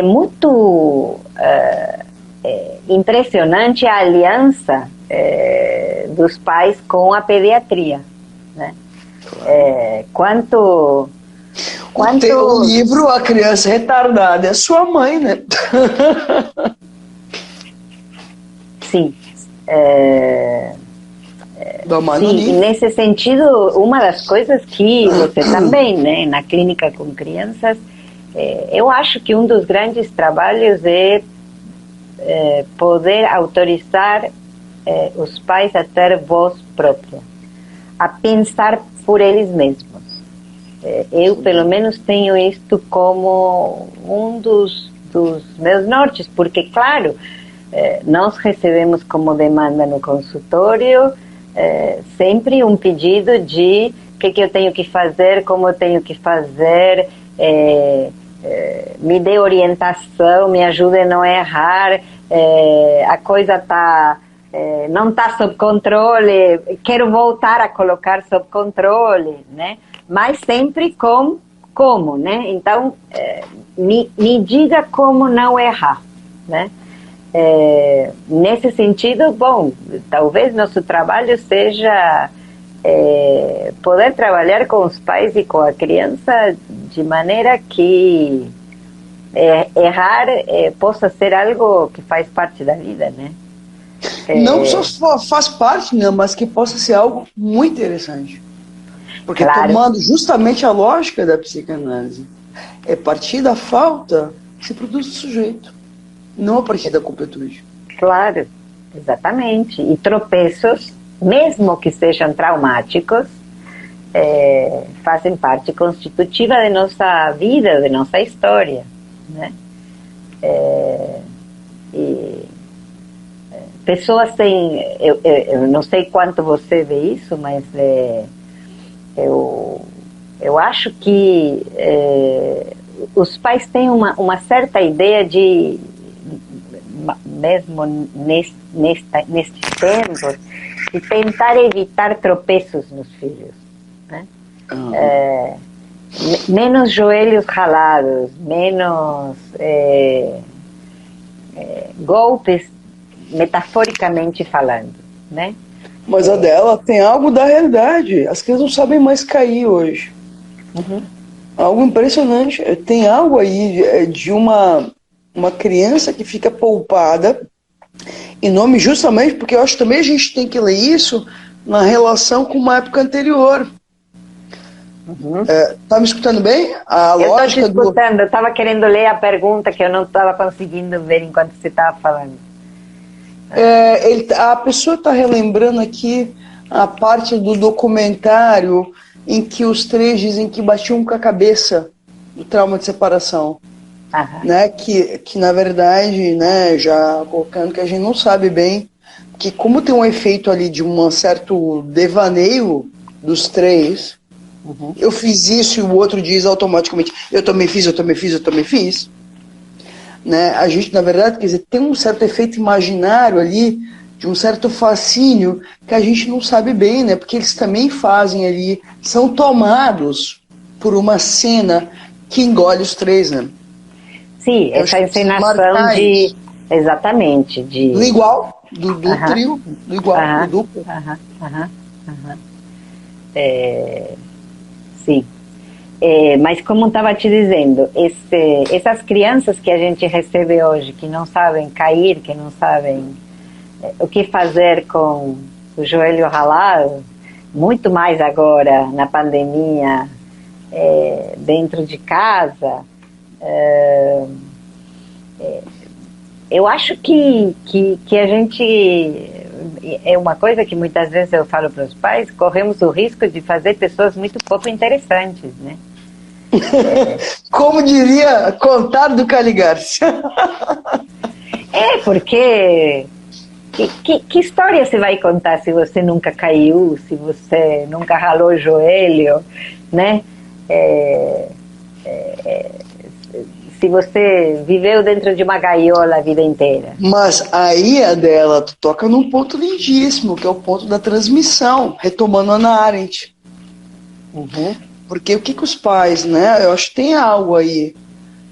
muito impressionante a aliança dos pais com a pediatria. Né? Quanto tem o livro A Criança Retardada, é sua mãe, né? Sim. Sim, nesse sentido, uma das coisas que você também, né, na clínica com crianças, eu acho que um dos grandes trabalhos é poder autorizar os pais a ter voz própria, a pensar por eles mesmos. Eu, pelo menos, tenho isto como um dos meus nortes, porque, claro, nós recebemos como demanda no consultório sempre um pedido de o que eu tenho que fazer, como eu tenho que fazer, me dê orientação, me ajude a não errar, a coisa não está sob controle, quero voltar a colocar sob controle, né? Mas sempre como, né? Então, me diga como não errar, né? Nesse sentido, bom, talvez nosso trabalho seja poder trabalhar com os pais e com a criança de maneira que errar possa ser algo que faz parte da vida, né? Não só faz parte, né, mas que possa ser algo muito interessante. Porque claro. Tomando justamente a lógica da psicanálise, é partir da falta que se produz o sujeito. Não a partir da completude. Claro, exatamente. E tropeços, mesmo que sejam traumáticos, fazem parte constitutiva de nossa vida, de nossa história. Né? Pessoas têm... Eu não sei quanto você vê isso, mas eu acho que os pais têm uma certa ideia de... mesmo nestes tempos, de tentar evitar tropeços nos filhos, né? Menos joelhos ralados, menos golpes, metaforicamente falando, né? Mas a dela tem algo da realidade. As crianças não sabem mais cair hoje. Uhum. Algo impressionante. Tem algo aí de uma criança que fica poupada em nome justamente porque eu acho que também a gente tem que ler isso na relação com uma época anterior. Uhum. Tá me escutando bem? Eu estou te escutando, eu estava querendo ler a pergunta que eu não estava conseguindo ver enquanto você estava falando. A pessoa está relembrando aqui a parte do documentário em que os três dizem que batiam com a cabeça do trauma de separação. Né? Que na verdade, né, já colocando que a gente não sabe bem, que como tem um efeito ali de um certo devaneio dos três, eu fiz isso e o outro diz automaticamente, eu também fiz. Né? A gente, na verdade, quer dizer, tem um certo efeito imaginário ali, de um certo fascínio, que a gente não sabe bem, né? Porque eles também fazem ali, são tomados por uma cena que engole os três, né? Sim, essa encenação de... Exatamente. Do igual, do trio, do igual, do duplo. Sim. Mas como estava te dizendo, essas crianças que a gente recebe hoje, que não sabem cair, que não sabem o que fazer com o joelho ralado, muito mais agora na pandemia, dentro de casa, eu acho que a gente, é uma coisa que muitas vezes eu falo para os pais, corremos o risco de fazer pessoas muito pouco interessantes, né? Como diria Contardo Caligari. Porque que história você vai contar se você nunca caiu, se você nunca ralou o joelho, né? Se você viveu dentro de uma gaiola a vida inteira. Mas aí, Adela, tu toca num ponto lindíssimo, que é o ponto da transmissão, retomando a Hannah Arendt. Porque o que os pais, né? Eu acho que tem algo aí.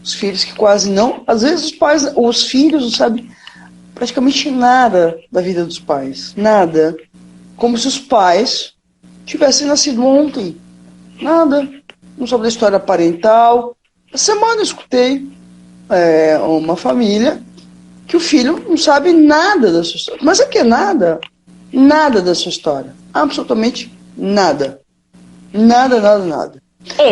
Os filhos que quase não... Às vezes os filhos não sabem praticamente nada da vida dos pais. Nada. Como se os pais tivessem nascido ontem. Nada. Não sabe da história parental. Essa semana eu escutei uma família que o filho não sabe nada da sua história. Mas é que é nada. Nada da sua história. Absolutamente nada. Nada.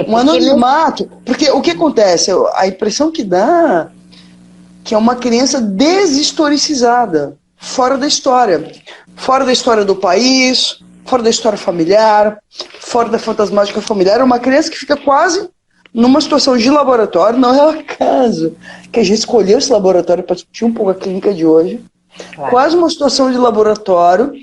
Um anonimato. Porque o que acontece? A impressão que dá que é uma criança deshistoricizada, fora da história. Fora da história do país, fora da história familiar, fora da fantasmática familiar. É uma criança que fica quase numa situação de laboratório. Não é o acaso que a gente escolheu esse laboratório para discutir um pouco a clínica de hoje. Claro. Quase uma situação de laboratório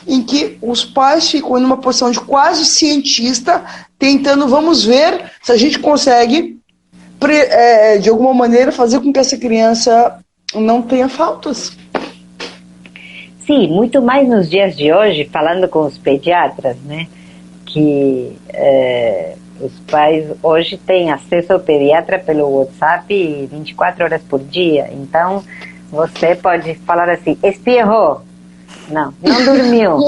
em que os pais ficam numa posição de quase cientista, tentando, vamos ver se a gente consegue, de alguma maneira, fazer com que essa criança não tenha faltas. Sim, muito mais nos dias de hoje, falando com os pediatras, né, que os pais hoje têm acesso ao pediatra pelo WhatsApp 24 horas por dia, então você pode falar assim, espirrou, não dormiu,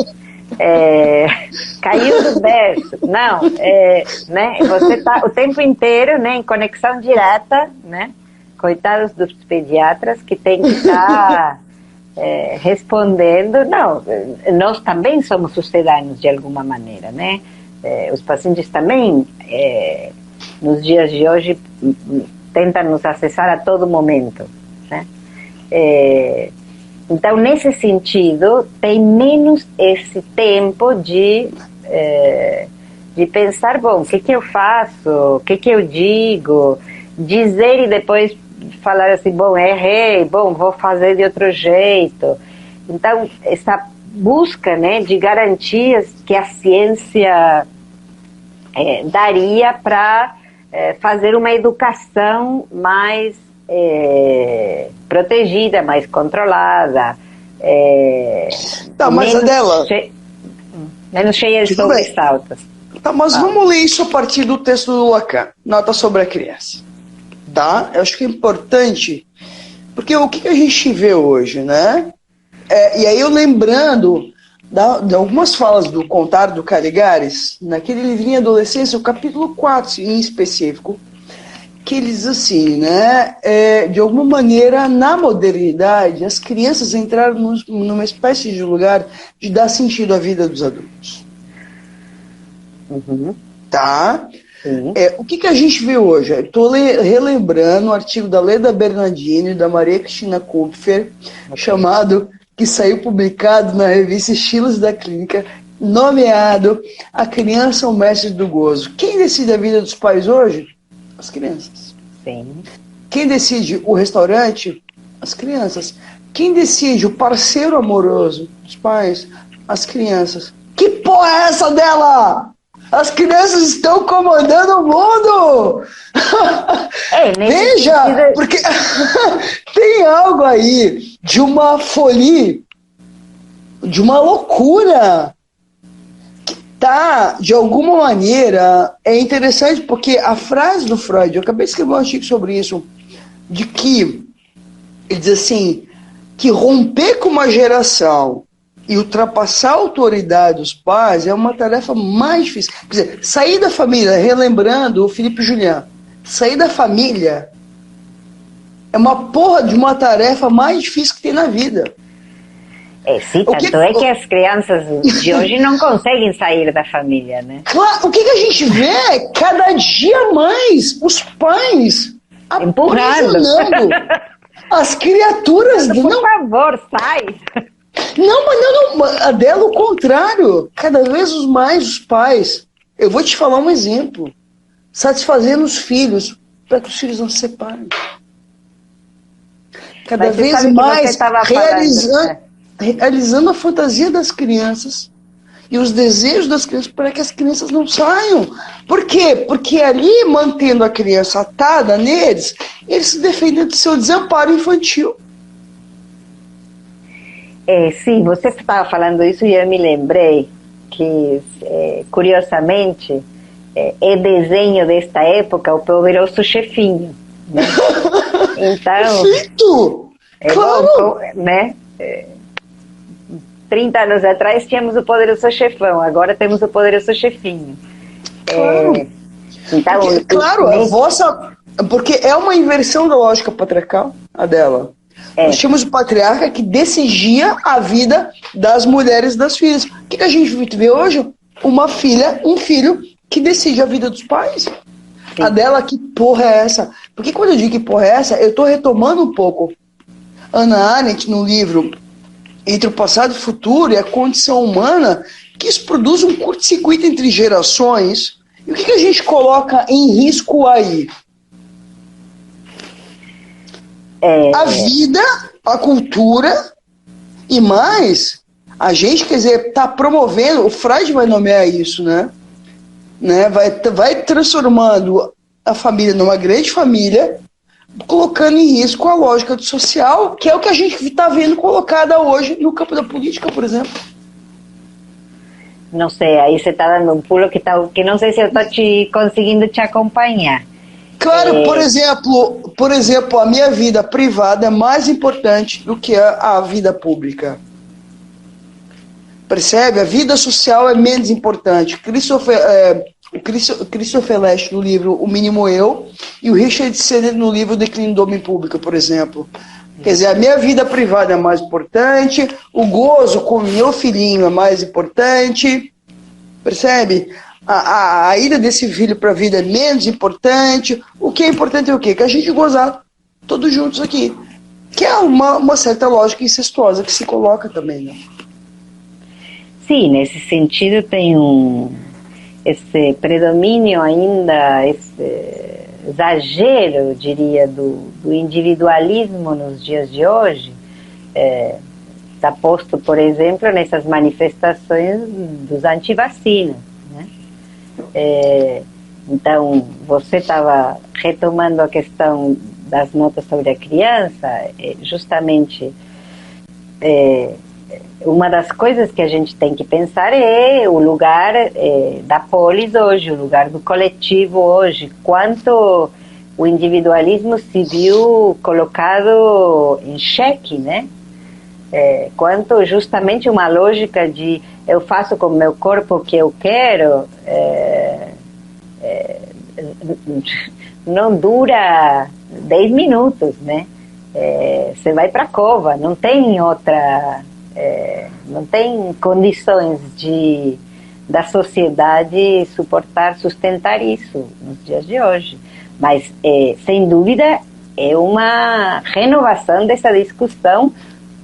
caiu do berço, não, né? Você está o tempo inteiro, né, em conexão direta, né? Coitados dos pediatras que têm que estar respondendo. Não, nós também somos sucedâneos de alguma maneira, né? Os pacientes também, nos dias de hoje, tentam nos acessar a todo momento, né? Então, nesse sentido, tem menos esse tempo de pensar, bom, o que eu faço, o que eu digo, dizer e depois falar assim, bom, errei, bom, vou fazer de outro jeito. Então, essa busca, né, de garantias que a ciência daria para fazer uma educação mais protegida, mais controlada, mas Adela, menos cheia de sobressaltos. Tá, mas vamos ler isso a partir do texto do Lacan, Nota sobre a Criança. Tá? Eu acho que é importante, porque o que a gente vê hoje, né? E aí eu lembrando de algumas falas do Contardo Caligares, naquele livrinho Adolescência, o capítulo 4 em específico, que ele diz assim, né, de alguma maneira, na modernidade, as crianças entraram numa espécie de lugar de dar sentido à vida dos adultos. Tá? O que a gente vê hoje? Estou relembrando um artigo da Leda Bernardini e da Maria Cristina Kupfer, chamado, que saiu publicado na revista Estilos da Clínica, nomeado a criança o mestre do gozo. Quem decide a vida dos pais hoje? As crianças. Sim. Quem decide o restaurante? As crianças. Quem decide o parceiro amoroso dos pais? As crianças. Que porra é essa dela? As crianças estão comandando o mundo! Veja, porque tem algo aí de uma folia, de uma loucura, que tá, de alguma maneira, é interessante, porque a frase do Freud, eu acabei de escrever um artigo sobre isso, de que, ele diz assim, que romper com uma geração e ultrapassar a autoridade dos pais é uma tarefa mais difícil. Quer dizer, sair da família, relembrando o Felipe Julián, sair da família é uma porra de uma tarefa mais difícil que tem na vida. Sim, tanto é que as crianças de hoje não conseguem sair da família, né? Claro, o que a gente vê cada dia mais os pais empurrando as criaturas. Por favor, sai! Não, Adela, o contrário. Cada vez mais os pais, eu vou te falar um exemplo, satisfazendo os filhos para que os filhos não se separem. Cada vez mais realizando a fantasia das crianças e os desejos das crianças para que as crianças não saiam. Por quê? Porque ali, mantendo a criança atada neles, eles se defendem do seu desamparo infantil. Sim, você estava falando isso e eu me lembrei que, curiosamente, é desenho desta época o Poderoso Chefinho. Né? Então, perfeito! Claro! Bom, né? 30 anos atrás tínhamos o Poderoso Chefão, agora temos o Poderoso Chefinho. Claro! Então, claro, a vossa... Porque é uma inversão da lógica patriarcal, a dela. Nós tínhamos o patriarca que decidia a vida das mulheres e das filhas. O que a gente vê hoje? Uma filha, um filho que decide a vida dos pais. Sim. A dela, que porra é essa? Porque quando eu digo que porra é essa, eu estou retomando um pouco Hannah Arendt no livro Entre o Passado e o Futuro e a Condição Humana, que isso produz um curto-circuito entre gerações. E o que a gente coloca em risco aí? A vida, a cultura e mais, a gente, quer dizer, está promovendo, o Freud vai nomear isso, né? Vai transformando a família numa grande família, colocando em risco a lógica do social, que é o que a gente está vendo colocada hoje no campo da política, por exemplo. Não sei, aí você está dando um pulo que não sei se eu estou conseguindo te acompanhar. Claro, por exemplo, a minha vida privada é mais importante do que a vida pública. Percebe? A vida social é menos importante. Christopher Lasch no livro O Mínimo Eu e o Richard Sennett no livro O Declínio do Homem Público, por exemplo. Quer dizer, a minha vida privada é mais importante, o gozo com o meu filhinho é mais importante. Percebe? A ida desse filho para a vida é menos importante. O que é importante é o quê? Que a gente gozar todos juntos aqui. Que é uma certa lógica incestuosa que se coloca também, né? Sim, nesse sentido tem esse predomínio ainda, esse exagero, eu diria, do individualismo nos dias de hoje. Está posto, por exemplo, nessas manifestações dos antivacinas. Então, você estava retomando a questão das notas sobre a criança, justamente uma das coisas que a gente tem que pensar é o lugar da polis hoje, o lugar do coletivo hoje, quanto o individualismo se viu colocado em xeque, né? Quanto justamente uma lógica de eu faço com o meu corpo o que eu quero, não dura 10 minutos, né? Você vai para a cova, não tem outra, não tem condições da sociedade sustentar isso nos dias de hoje. Mas, sem dúvida, é uma renovação dessa discussão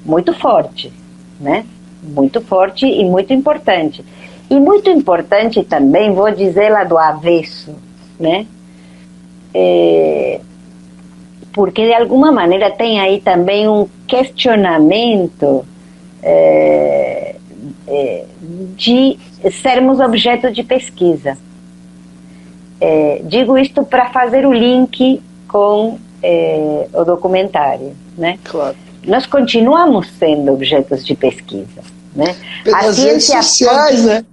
muito forte, né? Muito forte e muito importante. E muito importante também, vou dizer lá do avesso, né? Porque de alguma maneira tem aí também um questionamento de sermos objeto de pesquisa. Digo isto para fazer o link com o documentário, né? Claro. Nós continuamos sendo objetos de pesquisa, né? Pelas redes sociais, né?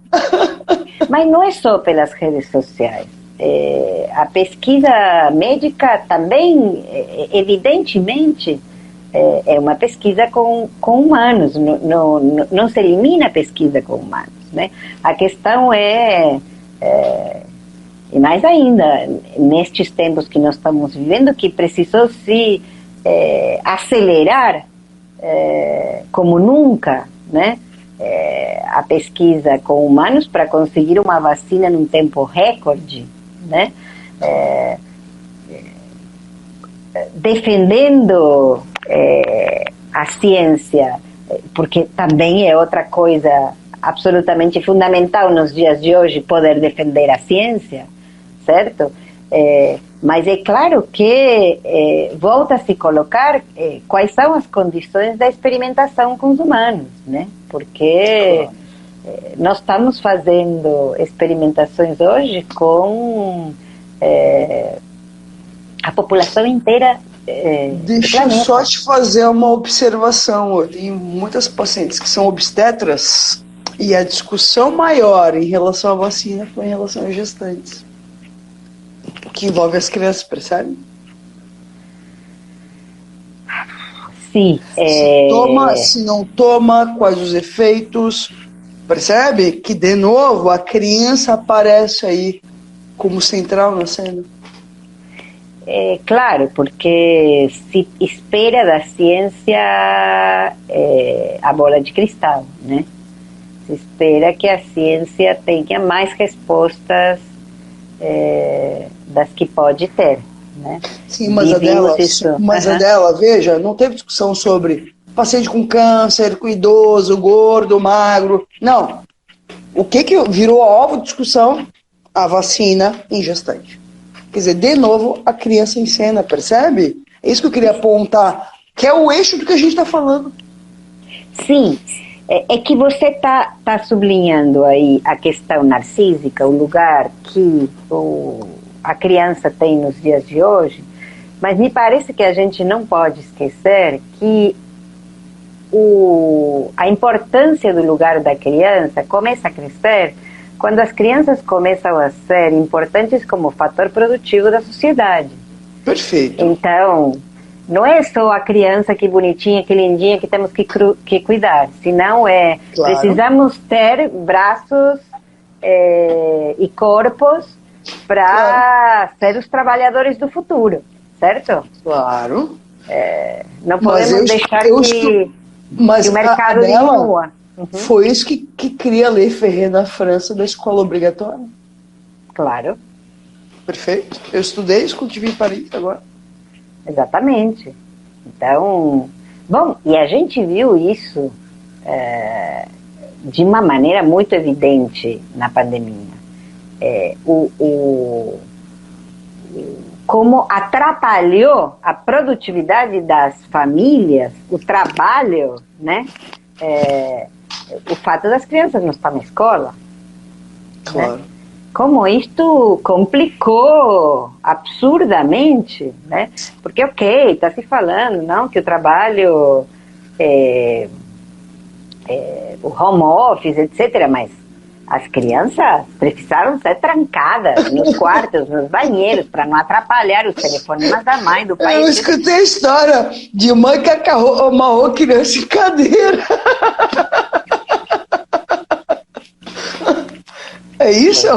Mas não é só pelas redes sociais. A pesquisa médica também, evidentemente, é uma pesquisa com humanos, não se elimina a pesquisa com humanos, né? A questão e mais ainda, nestes tempos que nós estamos vivendo, que precisou se acelerar como nunca, né? A pesquisa com humanos para conseguir uma vacina num tempo recorde, né? Defendendo a ciência, porque também é outra coisa absolutamente fundamental nos dias de hoje, poder defender a ciência, certo? Mas é claro que volta a se colocar quais são as condições da experimentação com os humanos, né? Porque nós estamos fazendo experimentações hoje com a população inteira. Deixa eu só te fazer uma observação. Eu tenho muitas pacientes que são obstetras e a discussão maior em relação à vacina foi em relação às gestantes, que envolve as crianças, percebe? Sim. Se toma, se não toma, quais os efeitos, percebe? Que, de novo, a criança aparece aí como central na cena. Claro, porque se espera da ciência a bola de cristal, né? Se espera que a ciência tenha mais respostas das que pode ter, né? Sim, mas a dela, veja, não teve discussão sobre paciente com câncer, com idoso, gordo, magro. Não. O que virou alvo de discussão? A vacina em gestante. Quer dizer, de novo, a criança em cena, percebe? É isso que eu queria apontar, que é o eixo do que a gente está falando. Sim, é que você está sublinhando aí a questão narcísica, o lugar que a criança tem nos dias de hoje, mas me parece que a gente não pode esquecer que a importância do lugar da criança começa a crescer quando as crianças começam a ser importantes como fator produtivo da sociedade. Perfeito. Então, não é só a criança que bonitinha, que lindinha, que temos que cuidar, senão claro, precisamos ter braços e corpos para ser os trabalhadores do futuro, certo? Claro. Não podemos deixar que o mercado diminua. Foi isso que cria a Lei Ferré na França da escola obrigatória. Claro. Perfeito. Eu estudei isso quando estive em Paris agora. Exatamente. Então, bom, e a gente viu isso de uma maneira muito evidente na pandemia. Como atrapalhou a produtividade das famílias, o trabalho, né? O fato das crianças não estar na escola. Claro. Né? Como isto complicou absurdamente, né? Porque, ok, está se falando, não, que o trabalho, o home office, etc., mas as crianças precisaram ser trancadas nos quartos, nos banheiros, para não atrapalhar os telefonemas da mãe, do pai. Eu escutei a história de mãe que amarrou criança em cadeira. É isso?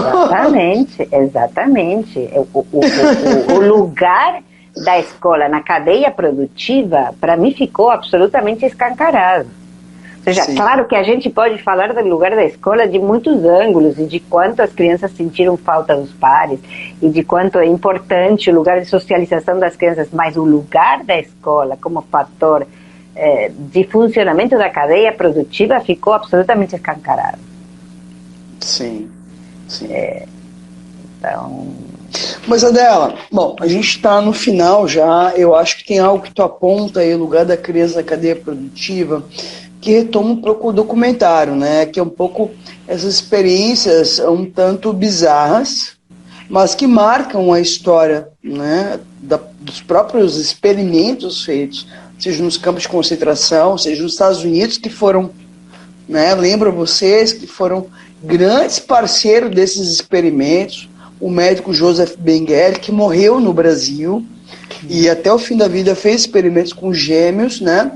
Exatamente. O lugar da escola na cadeia produtiva, para mim, ficou absolutamente escancarado. Ou seja, sim, claro que a gente pode falar do lugar da escola de muitos ângulos e de quanto as crianças sentiram falta dos pares e de quanto é importante o lugar de socialização das crianças, mas o lugar da escola como fator de funcionamento da cadeia produtiva ficou absolutamente escancarado. Sim, sim. Então... Mas, Adela, bom, a gente está no final já. Eu acho que tem algo que tu aponta aí, o lugar da criança na cadeia produtiva, que retoma um pouco o documentário, né? Que é um pouco essas experiências um tanto bizarras, mas que marcam a história, né? Dos próprios experimentos feitos, seja nos campos de concentração, seja nos Estados Unidos, que foram, né? Lembro vocês que foram grandes parceiros desses experimentos. O médico Joseph Mengele, que morreu no Brasil e até o fim da vida fez experimentos com gêmeos, né?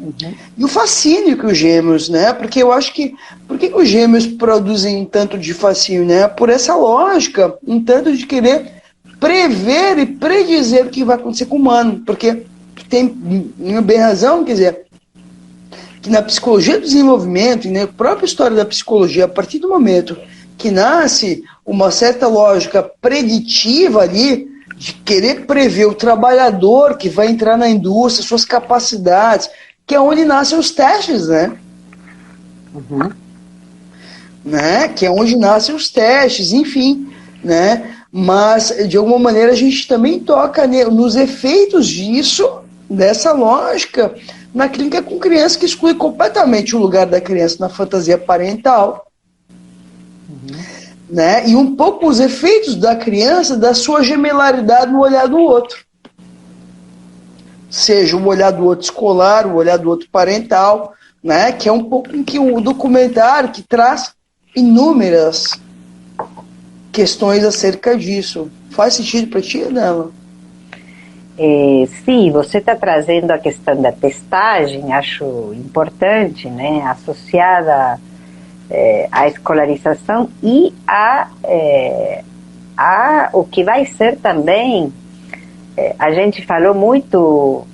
E o fascínio que os gêmeos, né? Porque eu acho que... Por que os gêmeos produzem um tanto de fascínio, né? Por essa lógica, um tanto de querer prever e predizer o que vai acontecer com o humano. Porque tem bem razão, quer dizer, que na psicologia do desenvolvimento e na própria história da psicologia, a partir do momento que nasce uma certa lógica preditiva ali, de querer prever o trabalhador que vai entrar na indústria, suas capacidades, que é onde nascem os testes, né? Né? Que é onde nascem os testes, enfim, né? Mas, de alguma maneira, a gente também toca nos efeitos disso, dessa lógica, na clínica com criança, que exclui completamente o lugar da criança na fantasia parental, né? E um pouco os efeitos da criança, da sua gemelaridade no olhar do outro. Seja o olhar do outro escolar, o olhar do outro parental, né? Que é um pouco em que o documentário que traz inúmeras questões acerca disso. Faz sentido para ti, Adela? Sim, você está trazendo a questão da testagem, acho importante, né? Associada a escolarização e a o que vai ser também, a gente falou muito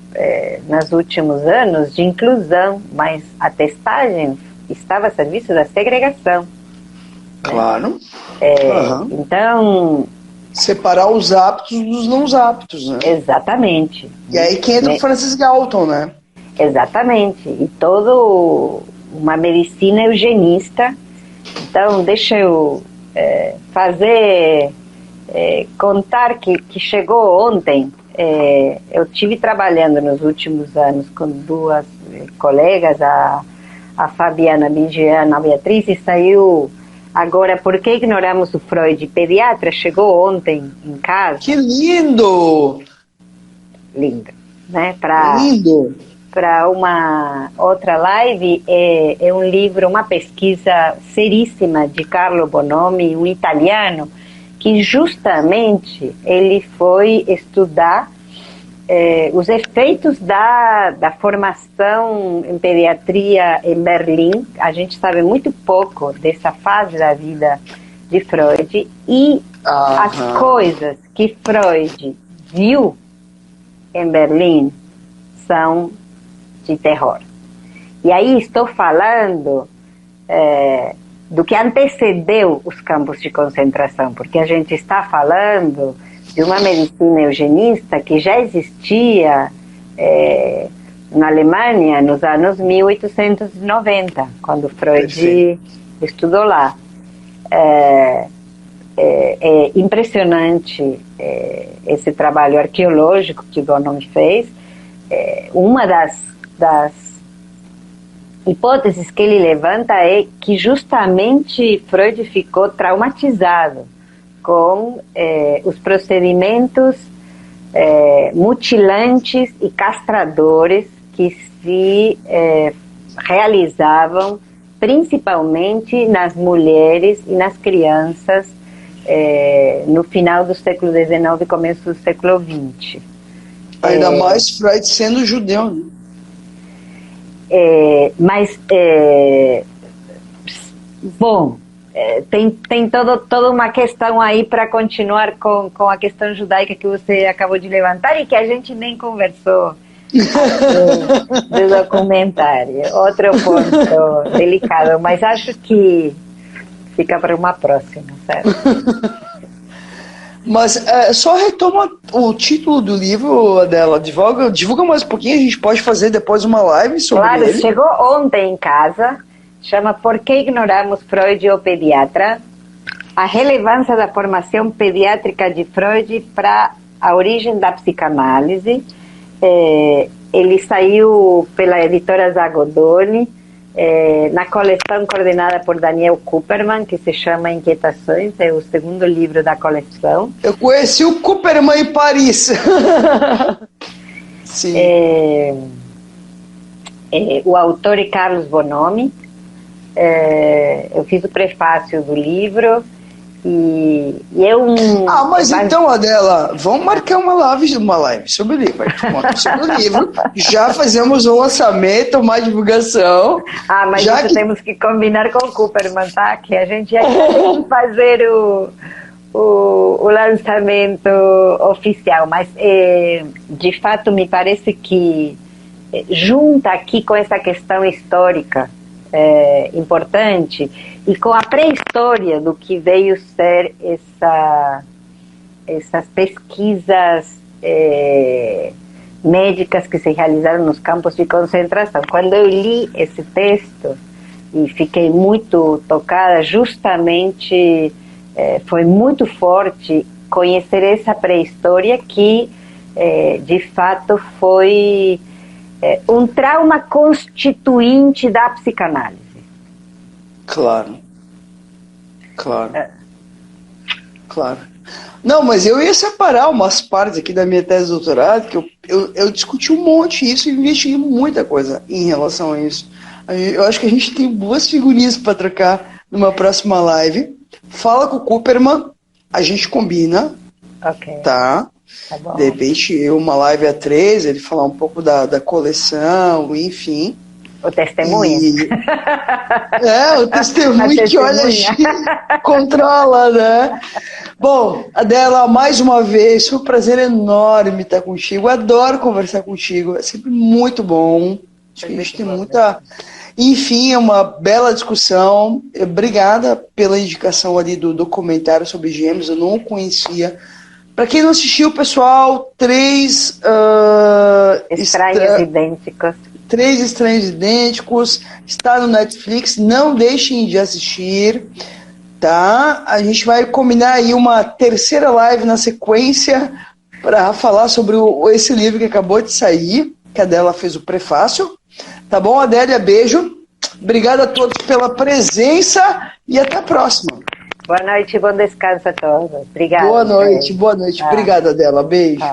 nos últimos anos de inclusão, mas a testagem estava a serviço da segregação. Claro. Então... separar os aptos dos não aptos, né? Exatamente. E aí que entra o Francis Galton, né? Exatamente. E todo... uma medicina eugenista. Então, deixa eu contar que chegou ontem. Eu tive trabalhando nos últimos anos com duas colegas, a Fabiana Bigiana, a Beatriz, e saiu agora Por que Ignoramos o Freud? Pediatra, chegou ontem em casa. Que lindo! Lindo, né? Lindo! Para uma outra live, é um livro, uma pesquisa seríssima de Carlo Bonomi, um italiano, que justamente ele foi estudar os efeitos da formação em pediatria em Berlim. A gente sabe muito pouco dessa fase da vida de Freud e as coisas que Freud viu em Berlim são de terror. E aí estou falando do que antecedeu os campos de concentração, porque a gente está falando de uma medicina eugenista que já existia na Alemanha nos anos 1890, quando Freud estudou lá. É impressionante esse trabalho arqueológico que Bonomi fez. Uma das hipóteses que ele levanta é que justamente Freud ficou traumatizado com os procedimentos mutilantes e castradores que se realizavam principalmente nas mulheres e nas crianças no final do século XIX e começo do século XX. Ainda mais Freud sendo judeu, né? Bom, tem toda uma questão aí para continuar com a questão judaica que você acabou de levantar e que a gente nem conversou do documentário. Outro ponto delicado, mas acho que fica para uma próxima, certo? Mas só retoma o título do livro dela, divulga mais um pouquinho, a gente pode fazer depois uma live sobre ele. Claro, chegou ontem em casa, chama Por que Ignoramos Freud, o Pediatra, A relevância da formação pediátrica de Freud para a origem da psicanálise. Ele saiu pela editora Zagodoni, na coleção coordenada por Daniel Kuperman, que se chama Inquietações, é o segundo livro da coleção. Eu conheci o Kuperman em Paris. Sim. O autor é Carlos Bonomi. Eu fiz o prefácio do livro mas então, Adela, vamos marcar uma live sobre o livro. Sobre o livro, já fazemos um lançamento, uma divulgação. Mas já temos que combinar com o Kuperman, tá? Que a gente já tem que fazer o lançamento oficial, mas de fato me parece que junta aqui com essa questão histórica importante e com a pré-história do que veio ser essas pesquisas médicas que se realizaram nos campos de concentração. Quando eu li esse texto e fiquei muito tocada, justamente foi muito forte conhecer essa pré-história que de fato foi um trauma constituinte da psicanálise. Claro. Não, mas eu ia separar umas partes aqui da minha tese de doutorado, que eu discuti um monte isso e investiguei muita coisa em relação a isso. Eu acho que a gente tem boas figurinhas para trocar numa próxima live. Fala com o Kuperman, a gente combina. Ok. Tá bom. De repente, uma live a 3, ele falar um pouco da coleção, enfim. O testemunho. O testemunho que, olha, a gente controla, né? Bom, Adela, mais uma vez, foi um prazer enorme estar contigo. Adoro conversar contigo, é sempre muito bom. Acho que a gente tem muita... Enfim, é uma bela discussão. Obrigada pela indicação ali do documentário sobre gêmeos, eu não conhecia. Para quem não assistiu, pessoal, 3 estranhos idênticos. 3 estranhos idênticos, está no Netflix, não deixem de assistir, tá? A gente vai combinar aí uma terceira live na sequência para falar sobre esse livro que acabou de sair, que a Adela fez o prefácio. Tá bom, Adélia? Beijo. Obrigado a todos pela presença e até a próxima. Boa noite e bom descanso a todos. Obrigada. Boa noite. Obrigado, Adela. Beijo.